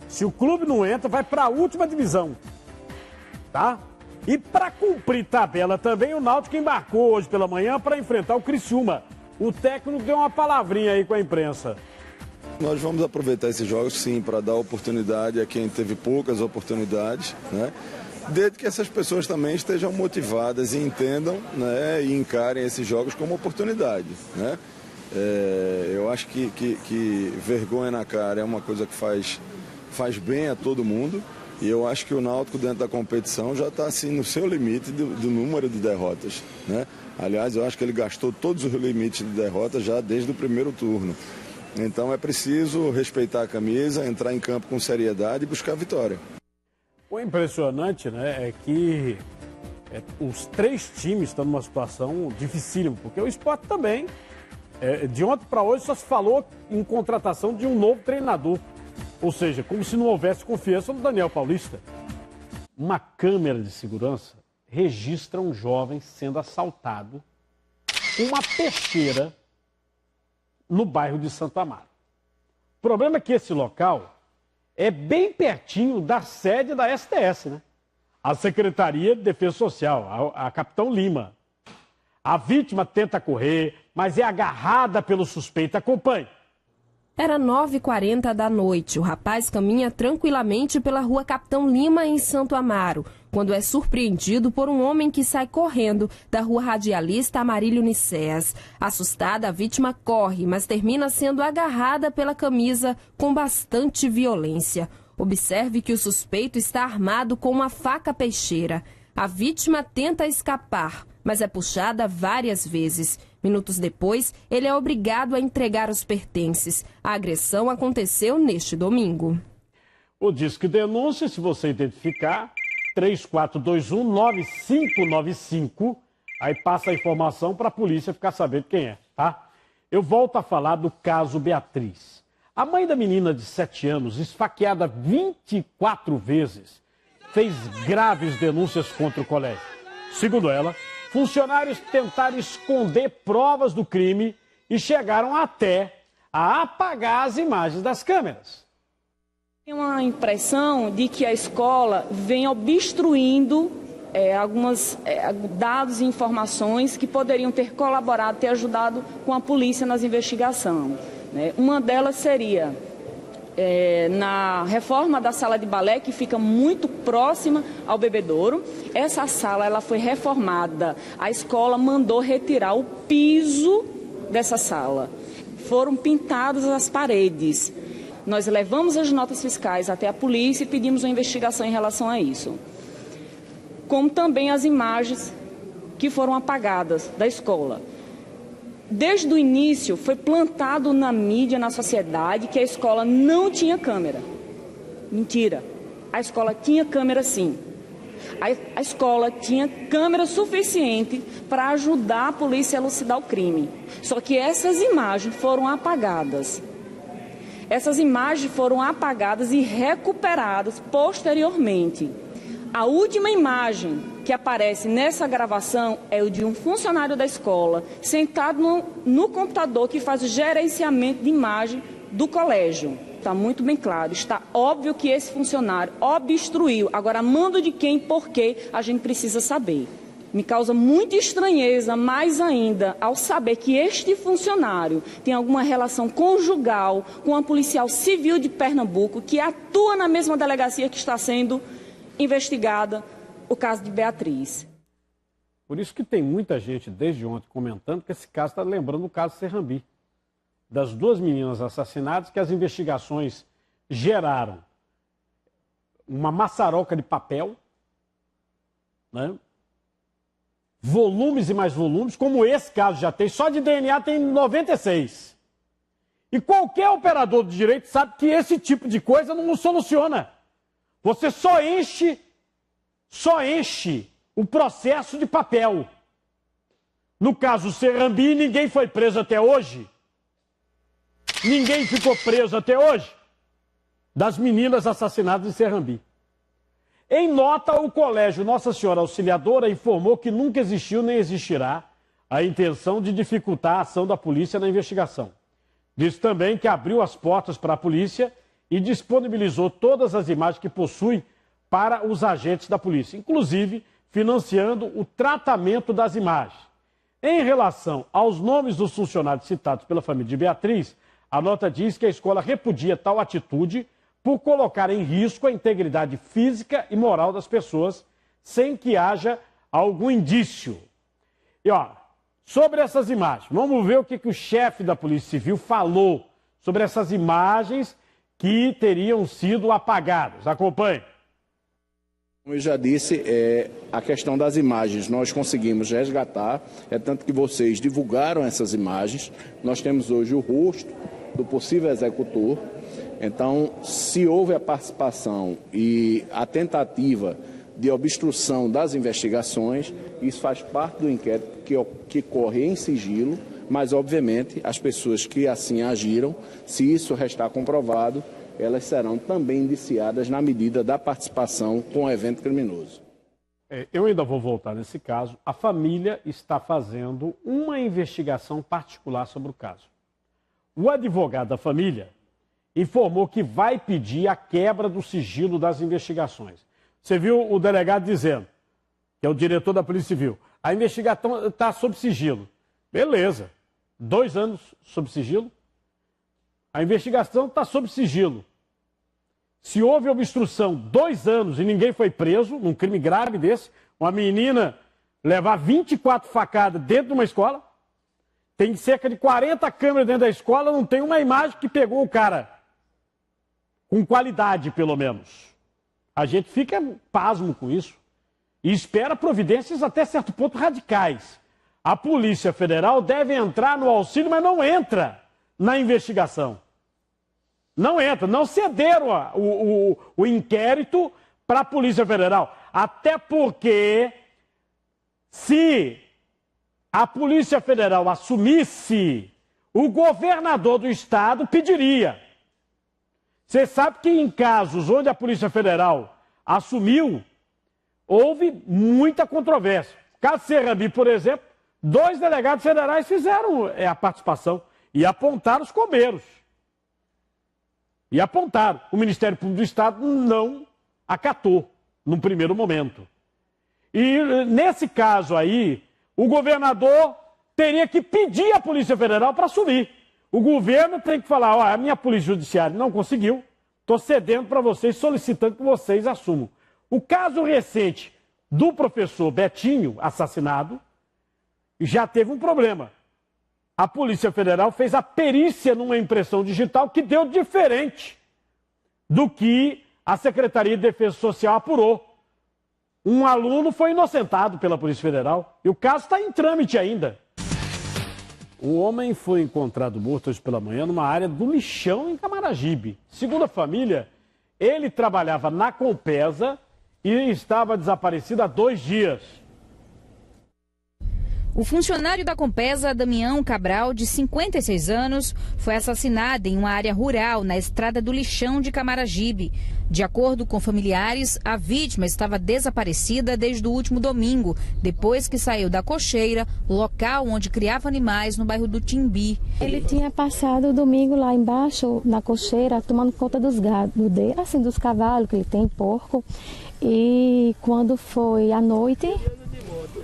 Se o clube não entra, vai para a última divisão. Tá? E para cumprir tabela também, o Náutico embarcou hoje pela manhã para enfrentar o Criciúma. O técnico deu uma palavrinha aí com a imprensa. Nós vamos aproveitar esses jogos, sim, para dar oportunidade a quem teve poucas oportunidades, né? Desde que essas pessoas também estejam motivadas e entendam, né, e encarem esses jogos como oportunidade, né? Eu acho que vergonha na cara é uma coisa que faz bem a todo mundo. E eu acho que o Náutico dentro da competição já está assim, no seu limite do número de derrotas, né? Aliás, eu acho que ele gastou todos os limites de derrotas já desde o primeiro turno. Então é preciso respeitar a camisa, entrar em campo com seriedade e buscar a vitória. O impressionante, né, é que os três times estão numa situação dificílima, porque o Sport também, de ontem para hoje, só se falou em contratação de um novo treinador. Ou seja, como se não houvesse confiança no Daniel Paulista. Uma câmera de segurança registra um jovem sendo assaltado com uma peixeira no bairro de Santo Amaro. O problema é que esse local é bem pertinho da sede da STS, né? A Secretaria de Defesa Social, a Capitão Lima. A vítima tenta correr, mas é agarrada pelo suspeito. Acompanhe. Era 9h40 da noite. O rapaz caminha tranquilamente pela rua Capitão Lima, em Santo Amaro, quando é surpreendido por um homem que sai correndo da rua Radialista Amarílio Nicéas. Assustada, a vítima corre, mas termina sendo agarrada pela camisa com bastante violência. Observe que o suspeito está armado com uma faca peixeira. A vítima tenta escapar, mas é puxada várias vezes. Minutos depois, ele é obrigado a entregar os pertences. A agressão aconteceu neste domingo. O Disque Denúncia, se você identificar, 3421-9595, aí passa a informação para a polícia ficar sabendo quem é, tá? Eu volto a falar do caso Beatriz. A mãe da menina de 7 anos, esfaqueada 24 vezes, fez graves denúncias contra o colégio. Segundo ela, funcionários tentaram esconder provas do crime e chegaram até a apagar as imagens das câmeras. Tem uma impressão de que a escola vem obstruindo alguns dados e informações que poderiam ter colaborado, ter ajudado com a polícia nas investigações. Né? Uma delas seria na reforma da sala de balé, que fica muito próxima ao bebedouro. Essa sala ela foi reformada, a escola mandou retirar o piso dessa sala. Foram pintadas as paredes. Nós levamos as notas fiscais até a polícia e pedimos uma investigação em relação a isso. Como também as imagens que foram apagadas da escola. Desde o início foi plantado na mídia, na sociedade, que a escola não tinha câmera. Mentira. A escola tinha câmera sim. A escola tinha câmera suficiente para ajudar a polícia a elucidar o crime. Só que essas imagens foram apagadas. Essas imagens foram apagadas e recuperadas posteriormente. A última imagem que aparece nessa gravação é o de um funcionário da escola sentado no computador que faz o gerenciamento de imagem do colégio. Está muito bem claro, está óbvio que esse funcionário obstruiu. Agora, a mando de quem e por quê, a gente precisa saber. Me causa muita estranheza, mais ainda, ao saber que este funcionário tem alguma relação conjugal com a policial civil de Pernambuco, que atua na mesma delegacia que está sendo investigada o caso de Beatriz. Por isso que tem muita gente, desde ontem, comentando que esse caso está lembrando o caso Serrambi, das 2 meninas assassinadas, que as investigações geraram uma maçaroca de papel, né? Volumes e mais volumes, como esse caso já tem, só de DNA tem 96. E qualquer operador de direito sabe que esse tipo de coisa não soluciona. Você só enche o processo de papel. No caso Serrambi, ninguém foi preso até hoje. Ninguém ficou preso até hoje das meninas assassinadas em Serrambi. Em nota, o Colégio Nossa Senhora Auxiliadora informou que nunca existiu nem existirá a intenção de dificultar a ação da polícia na investigação. Diz também que abriu as portas para a polícia e disponibilizou todas as imagens que possui para os agentes da polícia, inclusive financiando o tratamento das imagens. Em relação aos nomes dos funcionários citados pela família de Beatriz, a nota diz que a escola repudia tal atitude por colocar em risco a integridade física e moral das pessoas, sem que haja algum indício. E ó, sobre essas imagens, vamos ver o que o chefe da Polícia Civil falou sobre essas imagens que teriam sido apagadas. Acompanhe. Como eu já disse, a questão das imagens nós conseguimos resgatar, tanto que vocês divulgaram essas imagens. Nós temos hoje o rosto do possível executor. Então, se houve a participação e a tentativa de obstrução das investigações, isso faz parte do inquérito que corre em sigilo, mas, obviamente, as pessoas que assim agiram, se isso restar comprovado, elas serão também indiciadas na medida da participação com o evento criminoso. Eu ainda vou voltar nesse caso. A família está fazendo uma investigação particular sobre o caso. O advogado da família informou que vai pedir a quebra do sigilo das investigações. Você viu o delegado dizendo, que é o diretor da Polícia Civil, a investigação está sob sigilo. Beleza, 2 anos sob sigilo. A investigação está sob sigilo. Se houve obstrução 2 anos e ninguém foi preso, num crime grave desse, uma menina levar 24 facadas dentro de uma escola, tem cerca de 40 câmeras dentro da escola, não tem uma imagem que pegou o cara. Com qualidade, pelo menos. A gente fica pasmo com isso e espera providências até certo ponto radicais. A Polícia Federal deve entrar no auxílio, mas não entra na investigação. Não entra, não cederam o inquérito para a Polícia Federal. Até porque, se a Polícia Federal assumisse, o governador do estado pediria. Você sabe que em casos onde a Polícia Federal assumiu, houve muita controvérsia. Caso Serrambi, por exemplo, 2 delegados federais fizeram a participação e apontaram os combeiros. E apontaram. O Ministério Público do Estado não acatou, num primeiro momento. E nesse caso aí, o governador teria que pedir à Polícia Federal para assumir. O governo tem que falar, ó, a minha Polícia Judiciária não conseguiu, estou cedendo para vocês, solicitando que vocês assumam. O caso recente do professor Betinho, assassinado, já teve um problema. A Polícia Federal fez a perícia numa impressão digital que deu diferente do que a Secretaria de Defesa Social apurou. Um aluno foi inocentado pela Polícia Federal e o caso está em trâmite ainda. Um homem foi encontrado morto hoje pela manhã numa área do lixão em Camaragibe. Segundo a família, ele trabalhava na Compesa e estava desaparecido há 2 dias. O funcionário da Compesa, Damião Cabral, de 56 anos, foi assassinado em uma área rural na estrada do Lixão de Camaragibe. De acordo com familiares, a vítima estava desaparecida desde o último domingo, depois que saiu da cocheira, local onde criava animais no bairro do Timbi. Ele tinha passado o domingo lá embaixo, na cocheira, tomando conta dos gados, assim, dos cavalos, que ele tem porco. E quando foi à noite,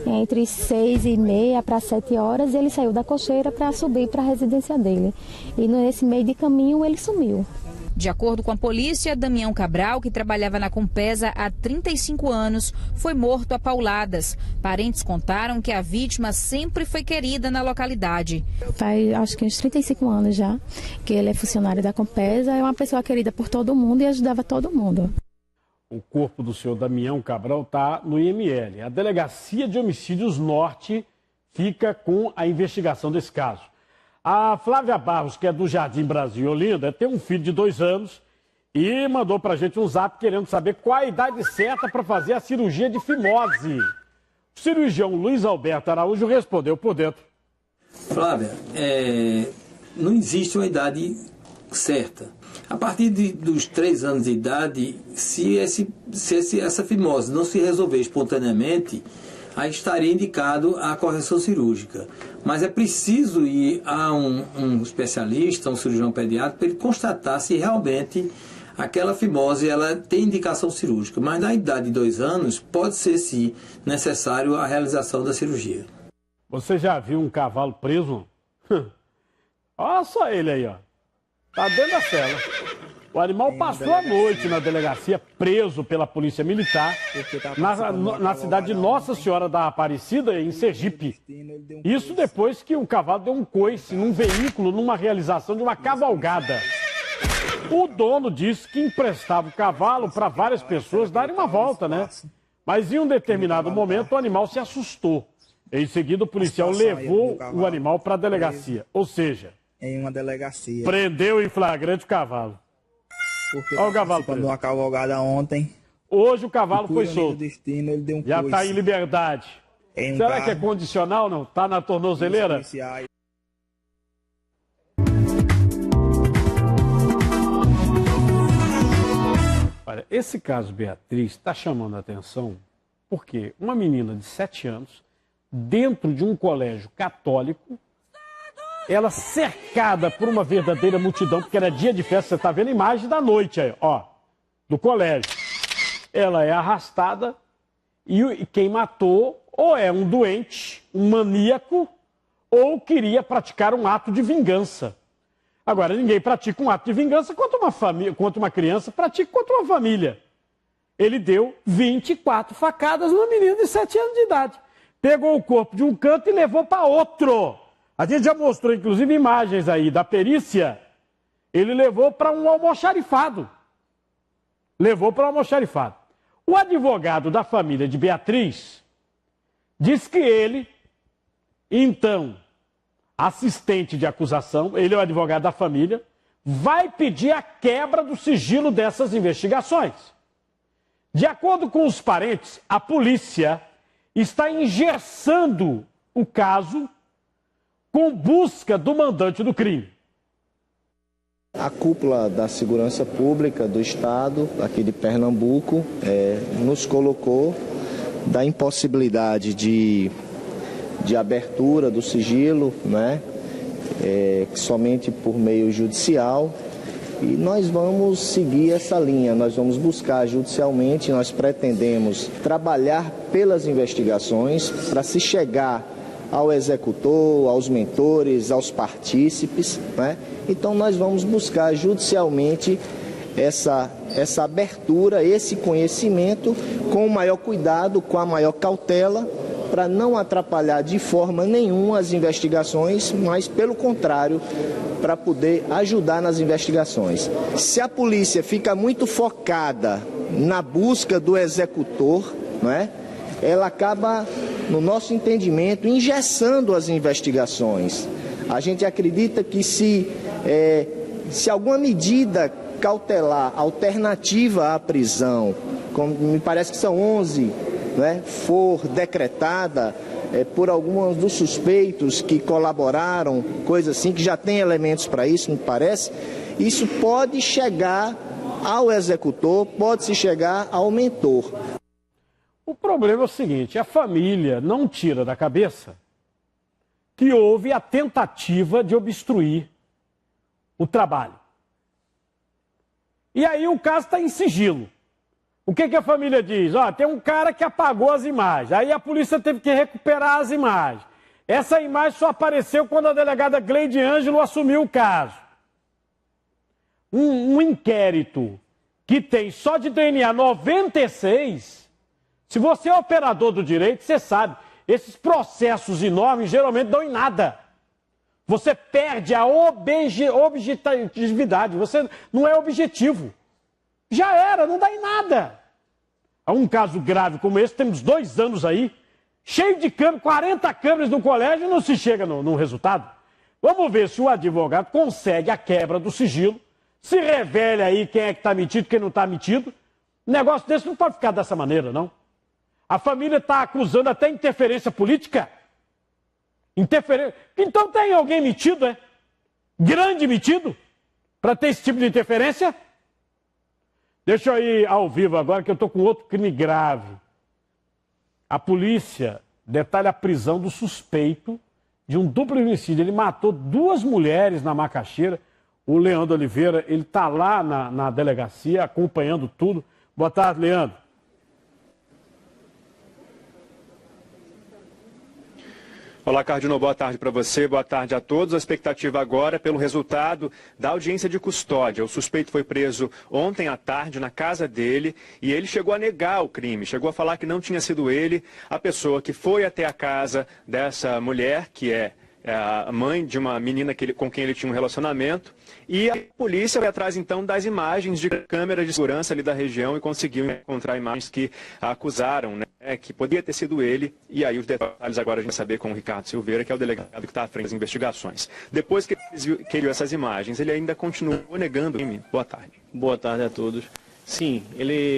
entre 6h30 para 7 horas, ele saiu da cocheira para subir para a residência dele. E nesse meio de caminho ele sumiu. De acordo com a polícia, Damião Cabral, que trabalhava na Compesa há 35 anos, foi morto a pauladas. Parentes contaram que a vítima sempre foi querida na localidade. Faz acho que uns 35 anos já que ele é funcionário da Compesa, é uma pessoa querida por todo mundo e ajudava todo mundo. O corpo do senhor Damião Cabral está no IML. A Delegacia de Homicídios Norte fica com a investigação desse caso. A Flávia Barros, que é do Jardim Brasil Olinda, tem um filho de 2 anos e mandou pra gente um zap querendo saber qual a idade certa para fazer a cirurgia de fimose. O cirurgião Luiz Alberto Araújo respondeu por dentro. Flávia, não existe uma idade certa. A partir dos 3 anos de idade, se essa fimose não se resolver espontaneamente, aí estaria indicado a correção cirúrgica. Mas é preciso ir a um especialista, um cirurgião pediatra, para ele constatar se realmente aquela fimose ela tem indicação cirúrgica. Mas na idade de 2 anos, pode ser sim necessário a realização da cirurgia. Você já viu um cavalo preso? Olha só ele aí, ó. Tá dentro da cela. O animal passou a noite na delegacia, preso pela polícia militar, na cidade de Nossa Senhora da Aparecida, em Sergipe. Isso depois que o cavalo deu um coice num veículo, numa realização de uma cavalgada. O dono disse que emprestava o cavalo para várias pessoas darem uma volta, né? Mas em um determinado momento o animal se assustou. Em seguida o policial levou o animal para a delegacia. Ou seja, em uma delegacia. Prendeu em flagrante o cavalo. Porque olha o cavalo preso. Uma cavalgada ontem. Hoje o cavalo foi solto. Destino, ele deu um já está em liberdade. Será que é condicional, não? Está na tornozeleira? Olha, esse caso, Beatriz, está chamando a atenção porque uma menina de 7 anos, dentro de um colégio católico, ela cercada por uma verdadeira multidão, porque era dia de festa, você está vendo a imagem da noite aí, ó, do colégio. Ela é arrastada e quem matou ou é um doente, um maníaco, ou queria praticar um ato de vingança. Agora, ninguém pratica um ato de vingança contra uma criança, pratica contra uma família. Ele deu 24 facadas numa menina de 7 anos de idade. Pegou o corpo de um canto e levou para outro. A gente já mostrou, inclusive, imagens aí da perícia. Ele levou para um almoxarifado. Levou para um almoxarifado. O advogado da família de Beatriz diz que ele, então, assistente de acusação, ele é o advogado da família, vai pedir a quebra do sigilo dessas investigações. De acordo com os parentes, a polícia está engessando o caso com busca do mandante do crime. A cúpula da segurança pública do Estado, aqui de Pernambuco, nos colocou da impossibilidade de abertura do sigilo, né, somente por meio judicial. E nós vamos seguir essa linha, nós vamos buscar judicialmente, nós pretendemos trabalhar pelas investigações para se chegar ao executor, aos mentores, aos partícipes, né? Então nós vamos buscar judicialmente essa abertura, esse conhecimento com o maior cuidado, com a maior cautela, para não atrapalhar de forma nenhuma as investigações, mas pelo contrário, para poder ajudar nas investigações. Se a polícia fica muito focada na busca do executor, né, ela acaba, no nosso entendimento, engessando as investigações. A gente acredita que se alguma medida cautelar alternativa à prisão, como me parece que são 11, né, for decretada por alguns dos suspeitos que colaboraram, coisa assim, que já tem elementos para isso, me parece, isso pode chegar ao executor, pode-se chegar ao mentor. O problema é o seguinte, a família não tira da cabeça que houve a tentativa de obstruir o trabalho. E aí o caso está em sigilo. O que a família diz? Ó, tem um cara que apagou as imagens. Aí a polícia teve que recuperar as imagens. Essa imagem só apareceu quando a delegada Gleide Ângelo assumiu o caso. Um inquérito que tem só de DNA 96, se você é operador do direito, você sabe, esses processos enormes geralmente dão em nada. Você perde a objetividade, você não é objetivo. Já era, não dá em nada. Há um caso grave como esse, temos 2 anos aí, cheio de câmeras, 40 câmeras no colégio e não se chega no resultado. Vamos ver se o advogado consegue a quebra do sigilo, se revele aí quem é que está metido, quem não está metido. Um negócio desse não pode ficar dessa maneira, não. A família está acusando até interferência política. Interferência. Então tem alguém metido, é? Grande metido? Para ter esse tipo de interferência? Deixa eu ir ao vivo agora que eu estou com outro crime grave. A polícia detalha a prisão do suspeito de um duplo homicídio. Ele matou 2 mulheres na Macaxeira. O Leandro Oliveira, ele está lá na delegacia acompanhando tudo. Boa tarde, Leandro. Olá, Cardinal, boa tarde para você, boa tarde a todos. A expectativa agora é pelo resultado da audiência de custódia. O suspeito foi preso ontem à tarde na casa dele e ele chegou a negar o crime, chegou a falar que não tinha sido ele a pessoa que foi até a casa dessa mulher, que é a mãe de uma menina com quem ele tinha um relacionamento. E a polícia foi atrás, então, das imagens de câmeras de segurança ali da região e conseguiu encontrar imagens que a acusaram, né, que poderia ter sido ele. E aí os detalhes agora a gente vai saber com o Ricardo Silveira, que é o delegado que está à frente das investigações. Depois que ele viu essas imagens, ele ainda continuou negando o crime. Boa tarde. Boa tarde a todos. Sim,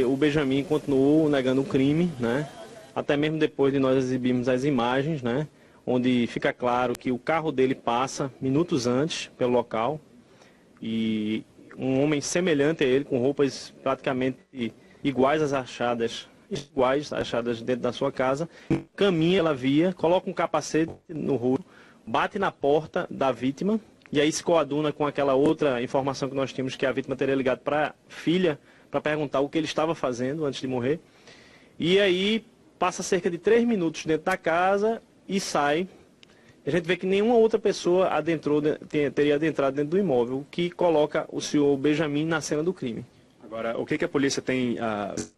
o Benjamin continuou negando o crime, né? Até mesmo depois de nós exibirmos as imagens, né? Onde fica claro que o carro dele passa minutos antes pelo local e um homem semelhante a ele, com roupas praticamente iguais às achadas dentro da sua casa, caminha pela via, coloca um capacete no rosto, bate na porta da vítima e aí se coaduna com aquela outra informação que nós tínhamos, que a vítima teria ligado para a filha para perguntar o que ele estava fazendo antes de morrer. E aí passa cerca de 3 minutos dentro da casa e sai. A gente vê que nenhuma outra pessoa teria adentrado dentro do imóvel, o que coloca o senhor Benjamin na cena do crime. Agora, o que a polícia tem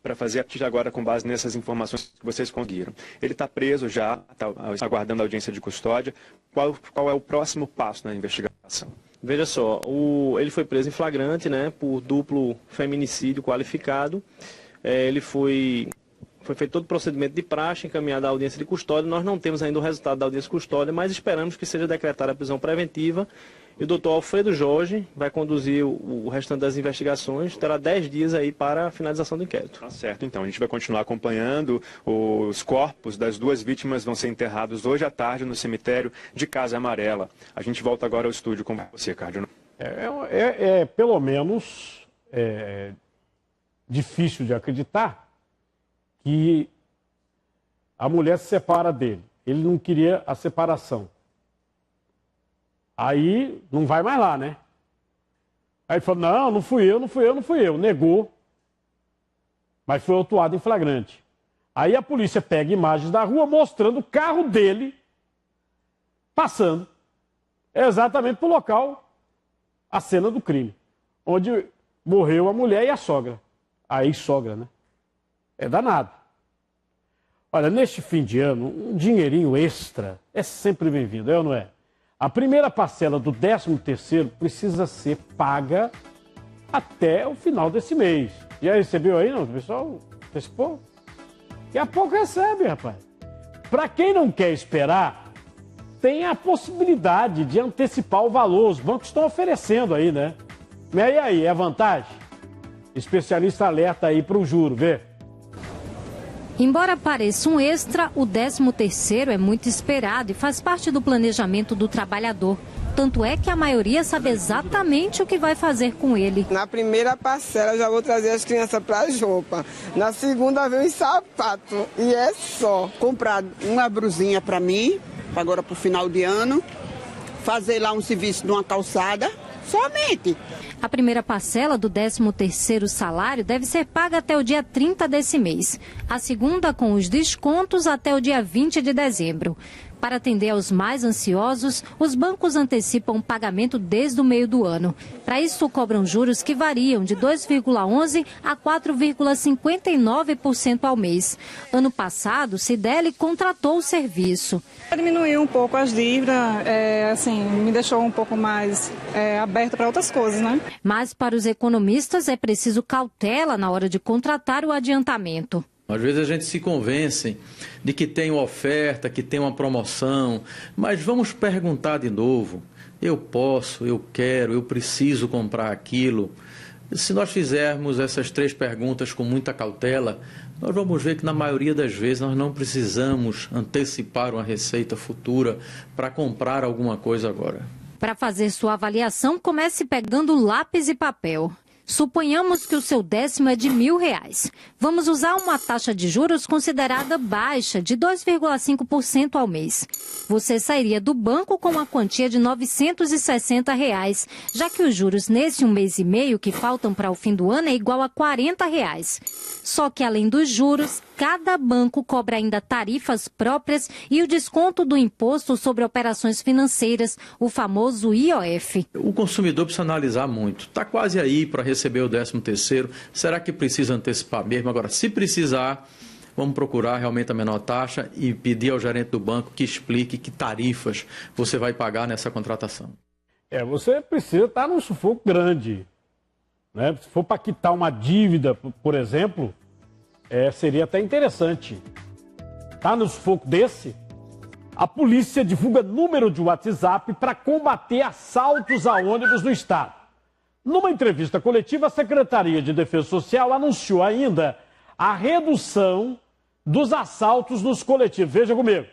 para fazer a partir de agora com base nessas informações que vocês conseguiram? Ele está preso já, está aguardando a audiência de custódia. Qual é o próximo passo na investigação? Veja só, ele foi preso em flagrante, né, por duplo feminicídio qualificado. Ele foi feito todo o procedimento de praxe, encaminhado à audiência de custódia. Nós não temos ainda o resultado da audiência de custódia, mas esperamos que seja decretada a prisão preventiva. E o doutor Alfredo Jorge vai conduzir o restante das investigações, terá 10 dias aí para a finalização do inquérito. Tá certo, então. A gente vai continuar acompanhando. Os corpos das 2 vítimas vão ser enterrados hoje à tarde no cemitério de Casa Amarela. A gente volta agora ao estúdio com você, Cardinal. Pelo menos difícil de acreditar que a mulher se separa dele. Ele não queria a separação. Aí não vai mais lá, né? Aí ele falou, não fui eu. Negou, mas foi autuado em flagrante. Aí a polícia pega imagens da rua mostrando o carro dele passando exatamente para o local, a cena do crime, onde morreu a mulher e a sogra. A ex-sogra, né? É danado. Olha, neste fim de ano, um dinheirinho extra é sempre bem-vindo, é ou não é? A primeira parcela do 13º precisa ser paga até o final desse mês. Já recebeu aí, não? O pessoal antecipou? Daqui a pouco recebe, rapaz. Para quem não quer esperar, tem a possibilidade de antecipar o valor. Os bancos estão oferecendo aí, né? E aí, é vantagem? Especialista alerta aí para o juro, vê? Embora pareça um extra, o 13º é muito esperado e faz parte do planejamento do trabalhador. Tanto é que a maioria sabe exatamente o que vai fazer com ele. Na primeira parcela eu já vou trazer as crianças para as roupas. Na segunda vem os sapatos. E é só. Comprar uma brusinha para mim, agora para o final de ano. Fazer lá um serviço de uma calçada. Somente. A primeira parcela do 13º salário deve ser paga até o dia 30 desse mês. A segunda, com os descontos, até o dia 20 de dezembro. Para atender aos mais ansiosos, os bancos antecipam o pagamento desde o meio do ano. Para isso, cobram juros que variam de 2,11% a 4,59% ao mês. Ano passado, o Cidelli contratou o serviço. Diminuiu um pouco as dívidas, me deixou um pouco mais aberta para outras coisas, né? Mas para os economistas é preciso cautela na hora de contratar o adiantamento. Às vezes a gente se convence de que tem uma oferta, que tem uma promoção, mas vamos perguntar de novo. Eu posso, eu quero, eu preciso comprar aquilo. Se nós fizermos essas 3 perguntas com muita cautela, nós vamos ver que na maioria das vezes nós não precisamos antecipar uma receita futura para comprar alguma coisa agora. Para fazer sua avaliação, comece pegando lápis e papel. Suponhamos que o seu décimo é de R$1.000. Vamos usar uma taxa de juros considerada baixa, de 2,5% ao mês. Você sairia do banco com uma quantia de R$960, já que os juros nesse 1 mês e meio que faltam para o fim do ano é igual a R$40. Só que além dos juros, cada banco cobra ainda tarifas próprias e o desconto do imposto sobre operações financeiras, o famoso IOF. O consumidor precisa analisar muito. Está quase aí para receber o 13º. Será que precisa antecipar mesmo? Agora, se precisar, vamos procurar realmente a menor taxa e pedir ao gerente do banco que explique que tarifas você vai pagar nessa contratação. Você precisa estar num sufoco grande, né? Se for para quitar uma dívida, por exemplo, seria até interessante. Tá no sufoco desse? A polícia divulga número de WhatsApp para combater assaltos a ônibus no estado. Numa entrevista coletiva, a Secretaria de Defesa Social anunciou ainda a redução dos assaltos nos coletivos. Veja comigo.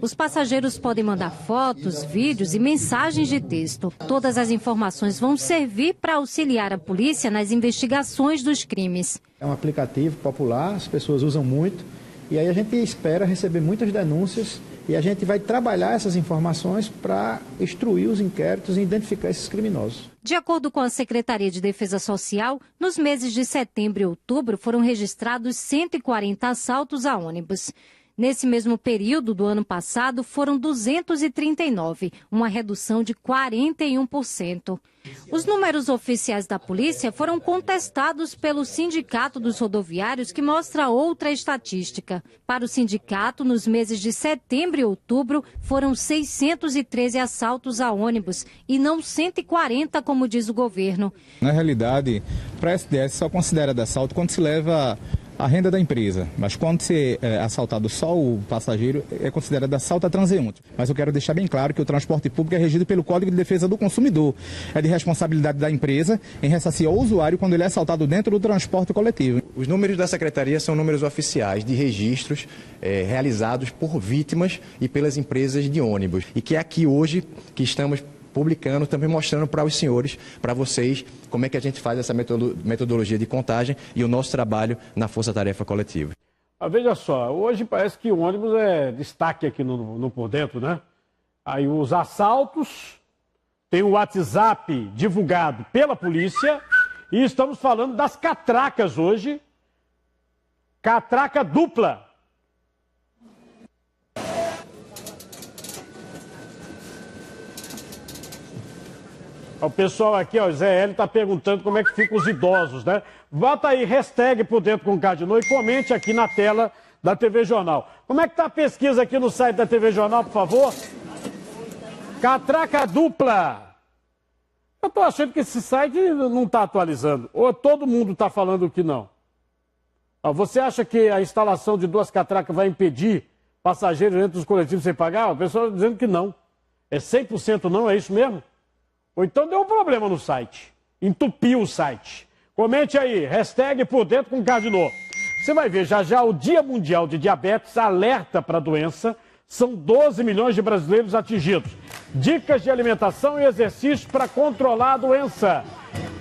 Os passageiros podem mandar fotos, vídeos e mensagens de texto. Todas as informações vão servir para auxiliar a polícia nas investigações dos crimes. É um aplicativo popular, as pessoas usam muito, e aí a gente espera receber muitas denúncias e a gente vai trabalhar essas informações para instruir os inquéritos e identificar esses criminosos. De acordo com a Secretaria de Defesa Social, nos meses de setembro e outubro foram registrados 140 assaltos a ônibus. Nesse mesmo período do ano passado, foram 239, uma redução de 41%. Os números oficiais da polícia foram contestados pelo Sindicato dos Rodoviários, que mostra outra estatística. Para o sindicato, nos meses de setembro e outubro, foram 613 assaltos a ônibus e não 140, como diz o governo. Na realidade, para a SDS só considera de assalto quando se leva a renda da empresa, mas quando se é assaltado só o passageiro, é considerado assalto a transeunte. Mas eu quero deixar bem claro que o transporte público é regido pelo Código de Defesa do Consumidor. É de responsabilidade da empresa em ressarcir ao usuário quando ele é assaltado dentro do transporte coletivo. Os números da Secretaria são números oficiais de registros realizados por vítimas e pelas empresas de ônibus. E que é aqui hoje que estamos publicando, também mostrando para os senhores, para vocês, como é que a gente faz essa metodologia de contagem e o nosso trabalho na Força Tarefa Coletiva. Veja só, hoje parece que o ônibus é destaque aqui no Por Dentro, né? Aí os assaltos, tem o WhatsApp divulgado pela polícia e estamos falando das catracas hoje, catraca dupla. O pessoal aqui, ó, Zé Hélio está perguntando como é que ficam os idosos, né? Bota aí, hashtag Por Dentro com Cardinô e comente aqui na tela da TV Jornal. Como é que tá a pesquisa aqui no site da TV Jornal, por favor? Catraca dupla. Eu tô achando que esse site não está atualizando. Ou todo mundo está falando que não? Ó, você acha que a instalação de 2 catracas vai impedir passageiros dentro dos coletivos sem pagar? O pessoal está dizendo que não. É 100% não, é isso mesmo? Ou então deu um problema no site, entupiu o site. Comente aí, hashtag Por Dentro com Cardinô. Você vai ver, já o Dia Mundial de Diabetes alerta para a doença. São 12 milhões de brasileiros atingidos. Dicas de alimentação e exercícios para controlar a doença.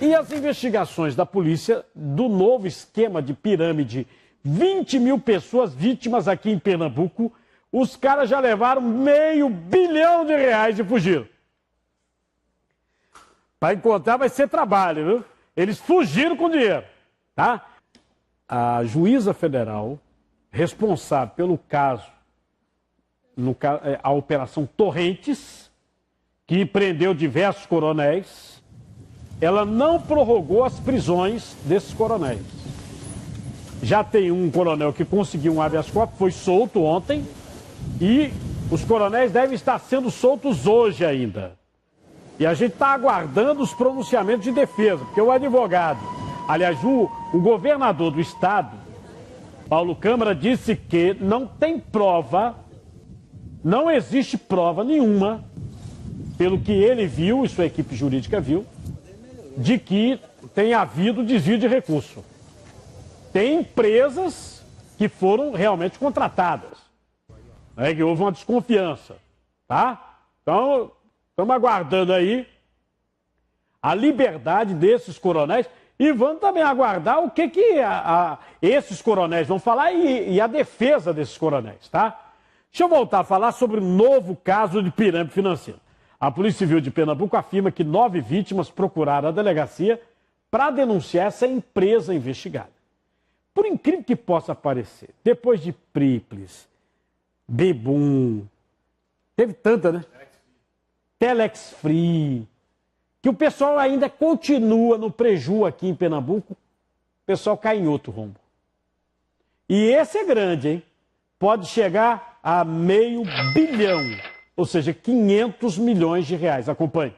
E as investigações da polícia do novo esquema de pirâmide. 20 mil pessoas vítimas aqui em Pernambuco. Os caras já levaram R$500 milhão e fugiram. Para encontrar vai ser trabalho, viu? Eles fugiram com dinheiro, tá? A juíza federal responsável pelo caso, a Operação Torrentes, que prendeu diversos coronéis, ela não prorrogou as prisões desses coronéis. Já tem um coronel que conseguiu um habeas corpus, foi solto ontem, e os coronéis devem estar sendo soltos hoje ainda. E a gente está aguardando os pronunciamentos de defesa, porque o advogado, aliás, o governador do estado, Paulo Câmara, disse que não tem prova, não existe prova nenhuma, pelo que ele viu e sua equipe jurídica viu, de que tenha havido desvio de recurso. Tem empresas que foram realmente contratadas, né, que houve uma desconfiança, tá? Então, estamos aguardando aí a liberdade desses coronéis e vamos também aguardar o que esses coronéis vão falar e a defesa desses coronéis, tá? Deixa eu voltar a falar sobre um novo caso de pirâmide financeira. A Polícia Civil de Pernambuco afirma que 9 vítimas procuraram a delegacia para denunciar essa empresa investigada. Por incrível que possa parecer, depois de Priplis, Bebum, teve tanta, né? Telex Free, que o pessoal ainda continua no preju aqui em Pernambuco, o pessoal cai em outro rombo. E esse é grande, hein? Pode chegar a R$500 bilhão, ou seja, 500 milhões de reais. Acompanhe.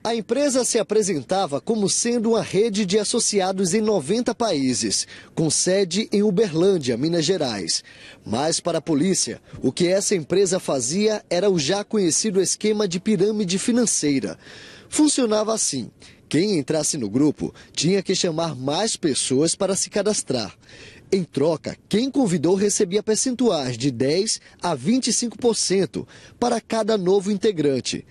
A empresa se apresentava como sendo uma rede de associados em 90 países, com sede em Uberlândia, Minas Gerais. Mas para a polícia, o que essa empresa fazia era o já conhecido esquema de pirâmide financeira. Funcionava assim: quem entrasse no grupo tinha que chamar mais pessoas para se cadastrar. Em troca, quem convidou recebia percentuais de 10% a 25% para cada novo integrante.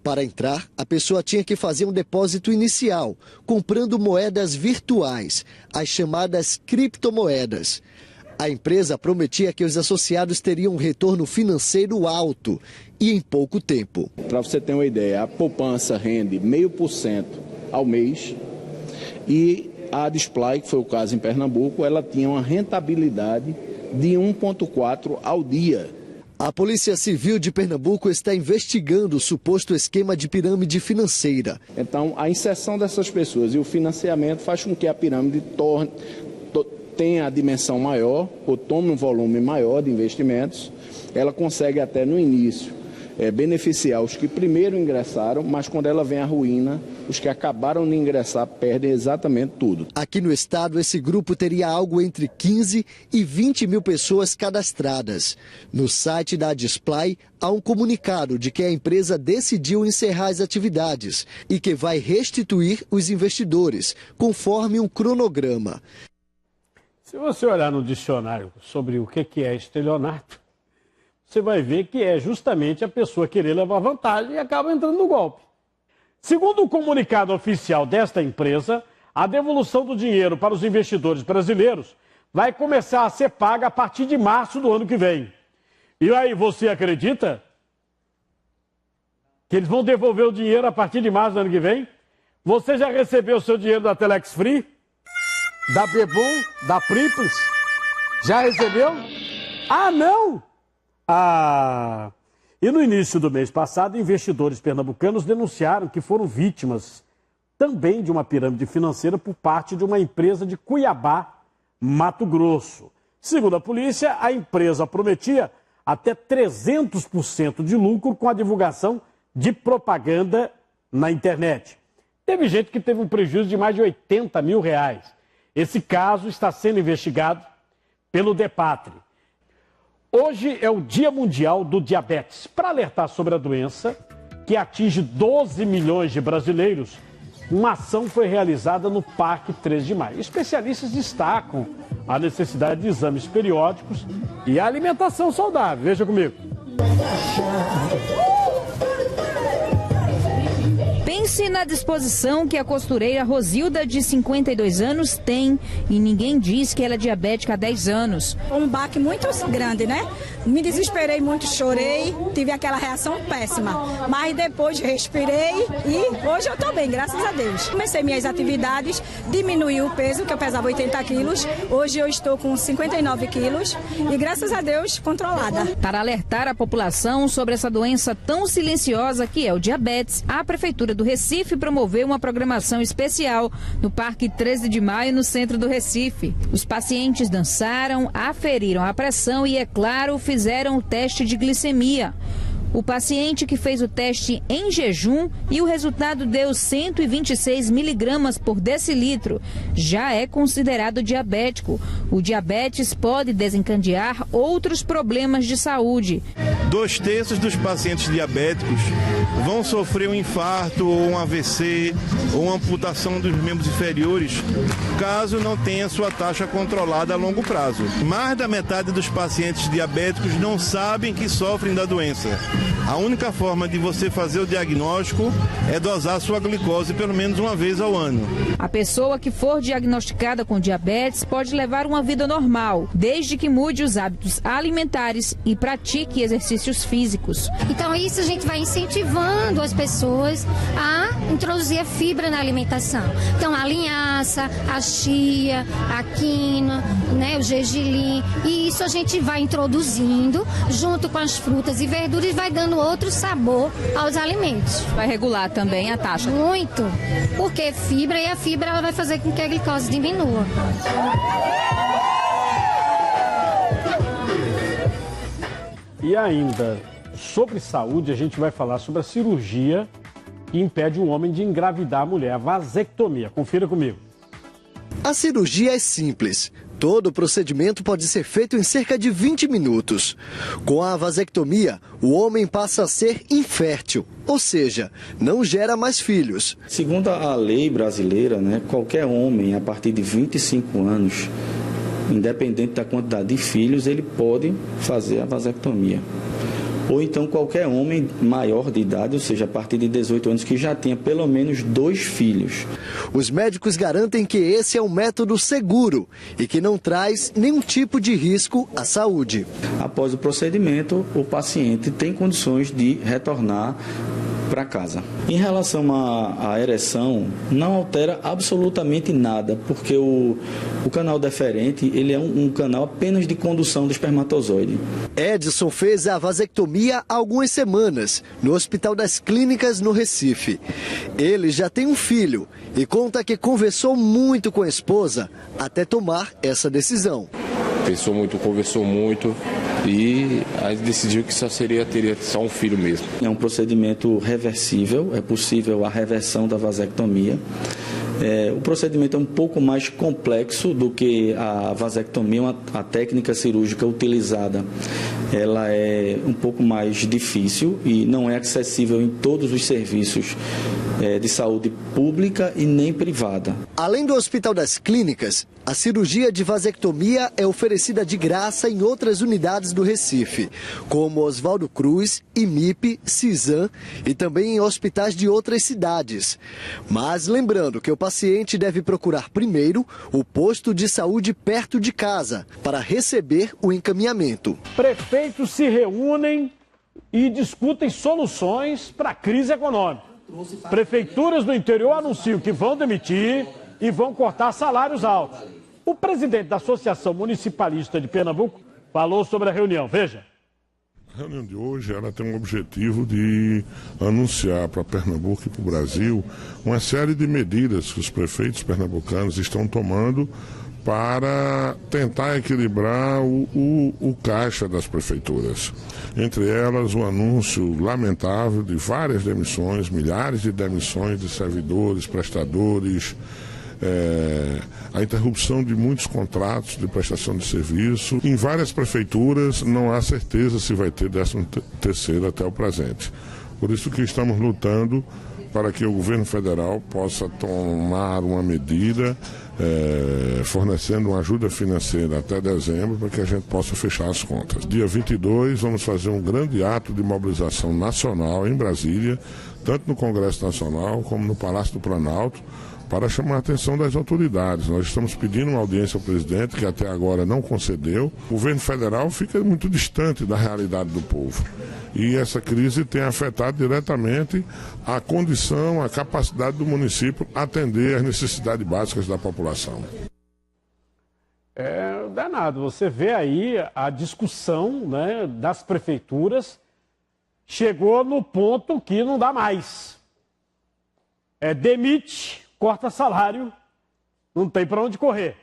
Para entrar, a pessoa tinha que fazer um depósito inicial, comprando moedas virtuais, as chamadas criptomoedas. A empresa prometia que os associados teriam um retorno financeiro alto e em pouco tempo. Para você ter uma ideia, a poupança rende 0,5% ao mês e a Display, que foi o caso em Pernambuco, ela tinha uma rentabilidade de 1,4% ao dia. A Polícia Civil de Pernambuco está investigando o suposto esquema de pirâmide financeira. Então, a inserção dessas pessoas e o financiamento faz com que a pirâmide tenha a dimensão maior, ou tome um volume maior de investimentos. Ela consegue até no início beneficiar os que primeiro ingressaram, mas quando ela vem à ruína, os que acabaram de ingressar perdem exatamente tudo. Aqui no estado, esse grupo teria algo entre 15 e 20 mil pessoas cadastradas. No site da Display, há um comunicado de que a empresa decidiu encerrar as atividades e que vai restituir os investidores, conforme um cronograma. Se você olhar no dicionário sobre o que é estelionato, você vai ver que é justamente a pessoa querer levar vantagem e acaba entrando no golpe. Segundo o comunicado oficial desta empresa, a devolução do dinheiro para os investidores brasileiros vai começar a ser paga a partir de março do ano que vem. E aí, você acredita que eles vão devolver o dinheiro a partir de março do ano que vem? Você já recebeu o seu dinheiro da Telex Free? Da Bebum? Da Priplis? Já recebeu? Ah, não! E no início do mês passado, investidores pernambucanos denunciaram que foram vítimas também de uma pirâmide financeira por parte de uma empresa de Cuiabá, Mato Grosso. Segundo a polícia, a empresa prometia até 300% de lucro com a divulgação de propaganda na internet. Teve gente que teve um prejuízo de mais de R$80 mil. Esse caso está sendo investigado pelo DEPATRE. Hoje é o Dia Mundial do Diabetes. Para alertar sobre a doença, que atinge 12 milhões de brasileiros, uma ação foi realizada no Parque 3 de Maio. Especialistas destacam a necessidade de exames periódicos e a alimentação saudável. Veja comigo. Pense na disposição que a costureira Rosilda, de 52 anos, tem, e ninguém diz que ela é diabética há 10 anos. Um baque muito grande, né? Me desesperei muito, chorei, tive aquela reação péssima. Mas depois respirei e hoje eu estou bem, graças a Deus. Comecei minhas atividades, diminuí o peso, que eu pesava 80 quilos. Hoje eu estou com 59 quilos e, graças a Deus, controlada. Para alertar a população sobre essa doença tão silenciosa que é o diabetes, a Prefeitura do Recife promoveu uma programação especial no Parque 13 de Maio, no centro do Recife. Os pacientes dançaram, aferiram a pressão e, é claro, fizeram o teste de glicemia. O paciente que fez o teste em jejum e o resultado deu 126 miligramas por decilitro já é considerado diabético. O diabetes pode desencadear outros problemas de saúde. 2/3 dos pacientes diabéticos vão sofrer um infarto, ou um AVC, ou uma amputação dos membros inferiores, caso não tenha sua taxa controlada a longo prazo. Mais da metade dos pacientes diabéticos não sabem que sofrem da doença. A única forma de você fazer o diagnóstico é dosar sua glicose pelo menos uma vez ao ano. A pessoa que for diagnosticada com diabetes pode levar uma vida normal, desde que mude os hábitos alimentares e pratique exercícios físicos. Então isso a gente vai incentivando as pessoas a introduzir a fibra na alimentação. Então a linhaça, a chia, a quinoa, né, o gergelim, e isso a gente vai introduzindo junto com as frutas e verduras e vai dando outro sabor aos alimentos. Vai regular também a taxa? Muito, porque fibra, e a fibra ela vai fazer com que a glicose diminua. E ainda, sobre saúde, a gente vai falar sobre a cirurgia que impede um homem de engravidar a mulher, a vasectomia. Confira comigo. A cirurgia é simples. Todo o procedimento pode ser feito em cerca de 20 minutos. Com a vasectomia, o homem passa a ser infértil, ou seja, não gera mais filhos. Segundo a lei brasileira, né, qualquer homem a partir de 25 anos, independente da quantidade de filhos, ele pode fazer a vasectomia. Ou então qualquer homem maior de idade, ou seja, a partir de 18 anos, que já tenha pelo menos 2 filhos. Os médicos garantem que esse é um método seguro e que não traz nenhum tipo de risco à saúde. Após o procedimento, o paciente tem condições de retornar para casa. Em relação à ereção, não altera absolutamente nada, porque o canal deferente ele é um canal apenas de condução do espermatozoide. Edson fez a vasectomia há algumas semanas, no Hospital das Clínicas, no Recife. Ele já tem um filho e conta que conversou muito com a esposa até tomar essa decisão. Pensou muito, conversou muito e aí decidiu que teria só um filho mesmo. É um procedimento reversível, é possível a reversão da vasectomia. O procedimento é um pouco mais complexo do que a vasectomia, a técnica cirúrgica utilizada. Ela é um pouco mais difícil e não é acessível em todos os serviços de saúde pública e nem privada. Além do Hospital das Clínicas, a cirurgia de vasectomia é oferecida de graça em outras unidades do Recife, como Oswaldo Cruz, IMIP, CISAM e também em hospitais de outras cidades. Mas lembrando que o paciente deve procurar primeiro o posto de saúde perto de casa para receber o encaminhamento. Prefeitos se reúnem e discutem soluções para a crise econômica. Prefeituras do interior anunciam que vão demitir e vão cortar salários altos. O presidente da Associação Municipalista de Pernambuco falou sobre a reunião. Veja. A reunião de hoje ela tem um objetivo de anunciar para Pernambuco e para o Brasil uma série de medidas que os prefeitos pernambucanos estão tomando para tentar equilibrar o caixa das prefeituras. Entre elas, o anúncio lamentável de várias demissões, milhares de demissões de servidores, prestadores, a interrupção de muitos contratos de prestação de serviço. Em várias prefeituras não há certeza se vai ter 13º até o presente. Por isso que estamos lutando para que o governo federal possa tomar uma medida fornecendo uma ajuda financeira até dezembro para que a gente possa fechar as contas. Dia 22 vamos fazer um grande ato de mobilização nacional em Brasília, tanto no Congresso Nacional como no Palácio do Planalto, para chamar a atenção das autoridades. Nós estamos pedindo uma audiência ao presidente, que até agora não concedeu. O governo federal fica muito distante da realidade do povo. E essa crise tem afetado diretamente a condição, a capacidade do município atender às necessidades básicas da população. É danado. Você vê aí a discussão, né, das prefeituras chegou no ponto que não dá mais. Demite, corta salário, não tem para onde correr.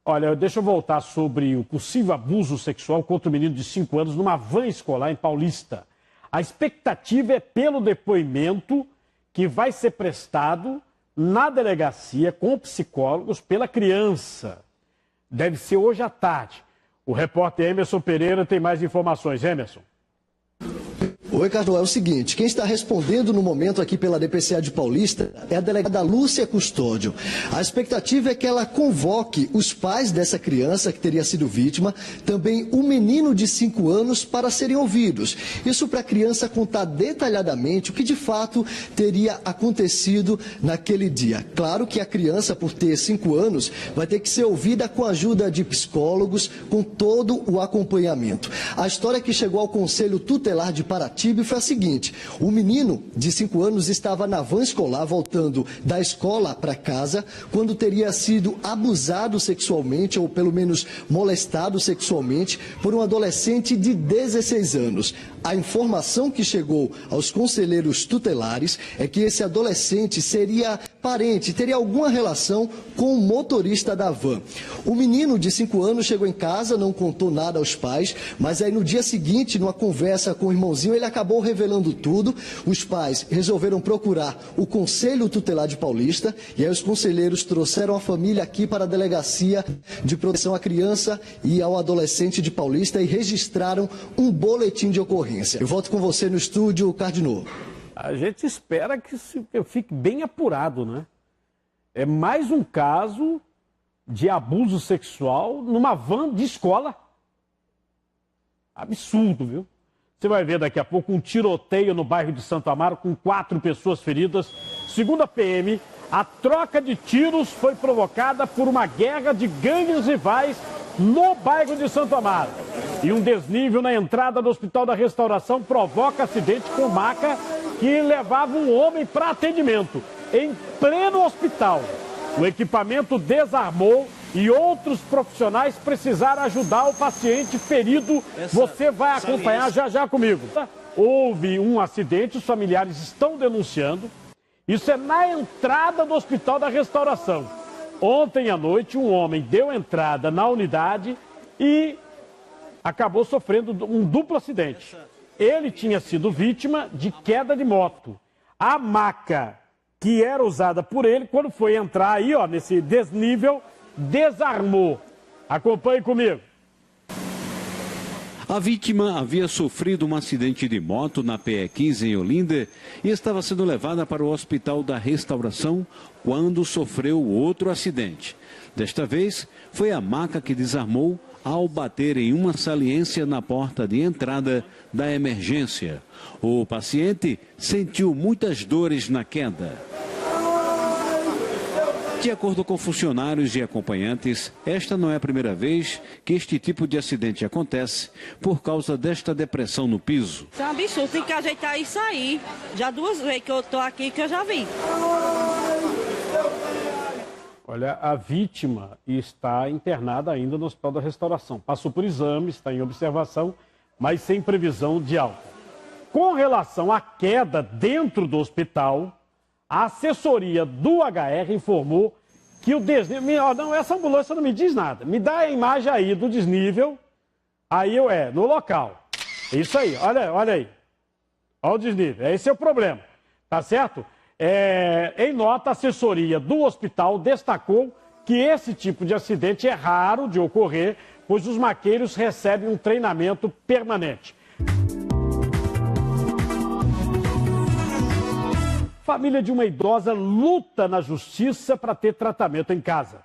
Olha, deixa eu voltar sobre o possível abuso sexual contra o menino de 5 anos numa van escolar em Paulista. A expectativa é pelo depoimento que vai ser prestado na delegacia com psicólogos pela criança. Deve ser hoje à tarde. O repórter Emerson Pereira tem mais informações. Emerson. Oi, Carlos, é o seguinte, quem está respondendo no momento aqui pela DPCA de Paulista é a delegada Lúcia Custódio. A expectativa é que ela convoque os pais dessa criança que teria sido vítima, também o menino de 5 anos, para serem ouvidos. Isso para a criança contar detalhadamente o que de fato teria acontecido naquele dia. Claro que a criança, por ter 5 anos, vai ter que ser ouvida com a ajuda de psicólogos, com todo o acompanhamento. A história que chegou ao Conselho Tutelar de Paraty foi a seguinte: o menino de 5 anos estava na van escolar voltando da escola para casa quando teria sido abusado sexualmente ou pelo menos molestado sexualmente por um adolescente de 16 anos. A informação que chegou aos conselheiros tutelares é que esse adolescente seria parente, teria alguma relação com o motorista da van. O menino de 5 anos chegou em casa, não contou nada aos pais, mas aí no dia seguinte, numa conversa com o irmãozinho, ele acabou revelando tudo. Os pais resolveram procurar o Conselho Tutelar de Paulista e aí os conselheiros trouxeram a família aqui para a Delegacia de Proteção à Criança e ao Adolescente de Paulista e registraram um boletim de ocorrência. Eu volto com você no estúdio, Cardinô. A gente espera que fique bem apurado, né? É mais um caso de abuso sexual numa van de escola. Absurdo, viu? Você vai ver daqui a pouco um tiroteio no bairro de Santo Amaro com 4 pessoas feridas. Segundo a PM, a troca de tiros foi provocada por uma guerra de gangues rivais no bairro de Santo Amaro. E um desnível na entrada do Hospital da Restauração provoca acidente com maca que levava um homem para atendimento em pleno hospital. O equipamento desarmou e outros profissionais precisaram ajudar o paciente ferido. Você vai acompanhar já já comigo. Houve um acidente, os familiares estão denunciando. Isso é na entrada do Hospital da Restauração. Ontem à noite, um homem deu entrada na unidade e acabou sofrendo um duplo acidente. Ele tinha sido vítima de queda de moto. A maca que era usada por ele, quando foi entrar aí, ó, nesse desnível, desarmou. Acompanhe comigo. A vítima havia sofrido um acidente de moto na PE15 em Olinda e estava sendo levada para o Hospital da Restauração quando sofreu outro acidente. Desta vez, foi a maca que desarmou ao bater em uma saliência na porta de entrada da emergência. O paciente sentiu muitas dores na queda. De acordo com funcionários e acompanhantes, esta não é a primeira vez que este tipo de acidente acontece por causa desta depressão no piso. Isso é um absurdo, tem que ajeitar isso aí. Já 2 vezes que eu estou aqui que eu já vi. Olha, a vítima está internada ainda no Hospital da Restauração. Passou por exame, está em observação, mas sem previsão de alta. Com relação à queda dentro do hospital, a assessoria do HR informou que o desnível... Não, essa ambulância não me diz nada. Me dá a imagem aí do desnível. Aí no local. É isso aí, olha aí. Olha o desnível. Esse é o problema. Tá certo? Em nota, a assessoria do hospital destacou que esse tipo de acidente é raro de ocorrer, pois os maqueiros recebem um treinamento permanente. Família de uma idosa luta na justiça para ter tratamento em casa.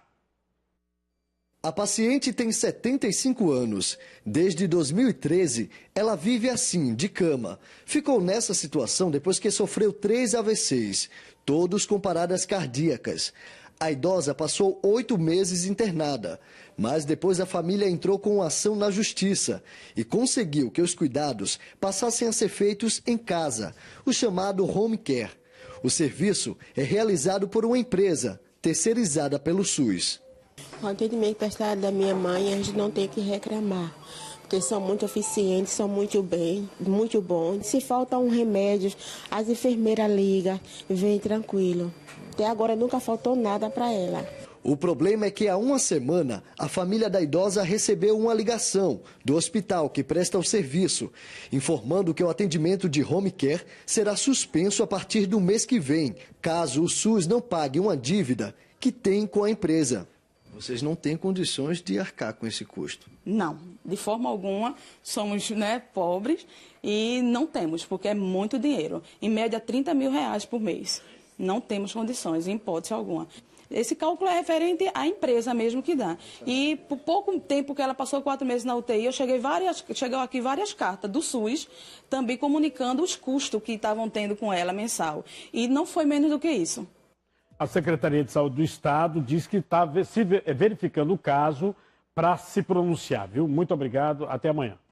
A paciente tem 75 anos. Desde 2013, ela vive assim, de cama. Ficou nessa situação depois que sofreu 3 AVCs, todos com paradas cardíacas. A idosa passou 8 meses internada, mas depois a família entrou com ação na justiça e conseguiu que os cuidados passassem a ser feitos em casa, o chamado home care. O serviço é realizado por uma empresa terceirizada pelo SUS. O atendimento prestado da minha mãe, a gente não tem que reclamar, porque são muito eficientes, são muito bons. Se falta um remédio, as enfermeiras ligam, vem tranquilo. Até agora nunca faltou nada para ela. O problema é que há uma semana, a família da idosa recebeu uma ligação do hospital que presta o serviço, informando que o atendimento de home care será suspenso a partir do mês que vem, caso o SUS não pague uma dívida que tem com a empresa. Vocês não têm condições de arcar com esse custo? Não, de forma alguma. Somos pobres e não temos, porque é muito dinheiro. Em média, 30 mil reais por mês. Não temos condições, em hipótese alguma. Esse cálculo é referente à empresa mesmo que dá. E por pouco tempo que ela passou 4 meses na UTI, chegou aqui várias cartas do SUS, também comunicando os custos que estavam tendo com ela mensal. E não foi menos do que isso. A Secretaria de Saúde do Estado diz que está verificando o caso para se pronunciar, viu? Muito obrigado, até amanhã.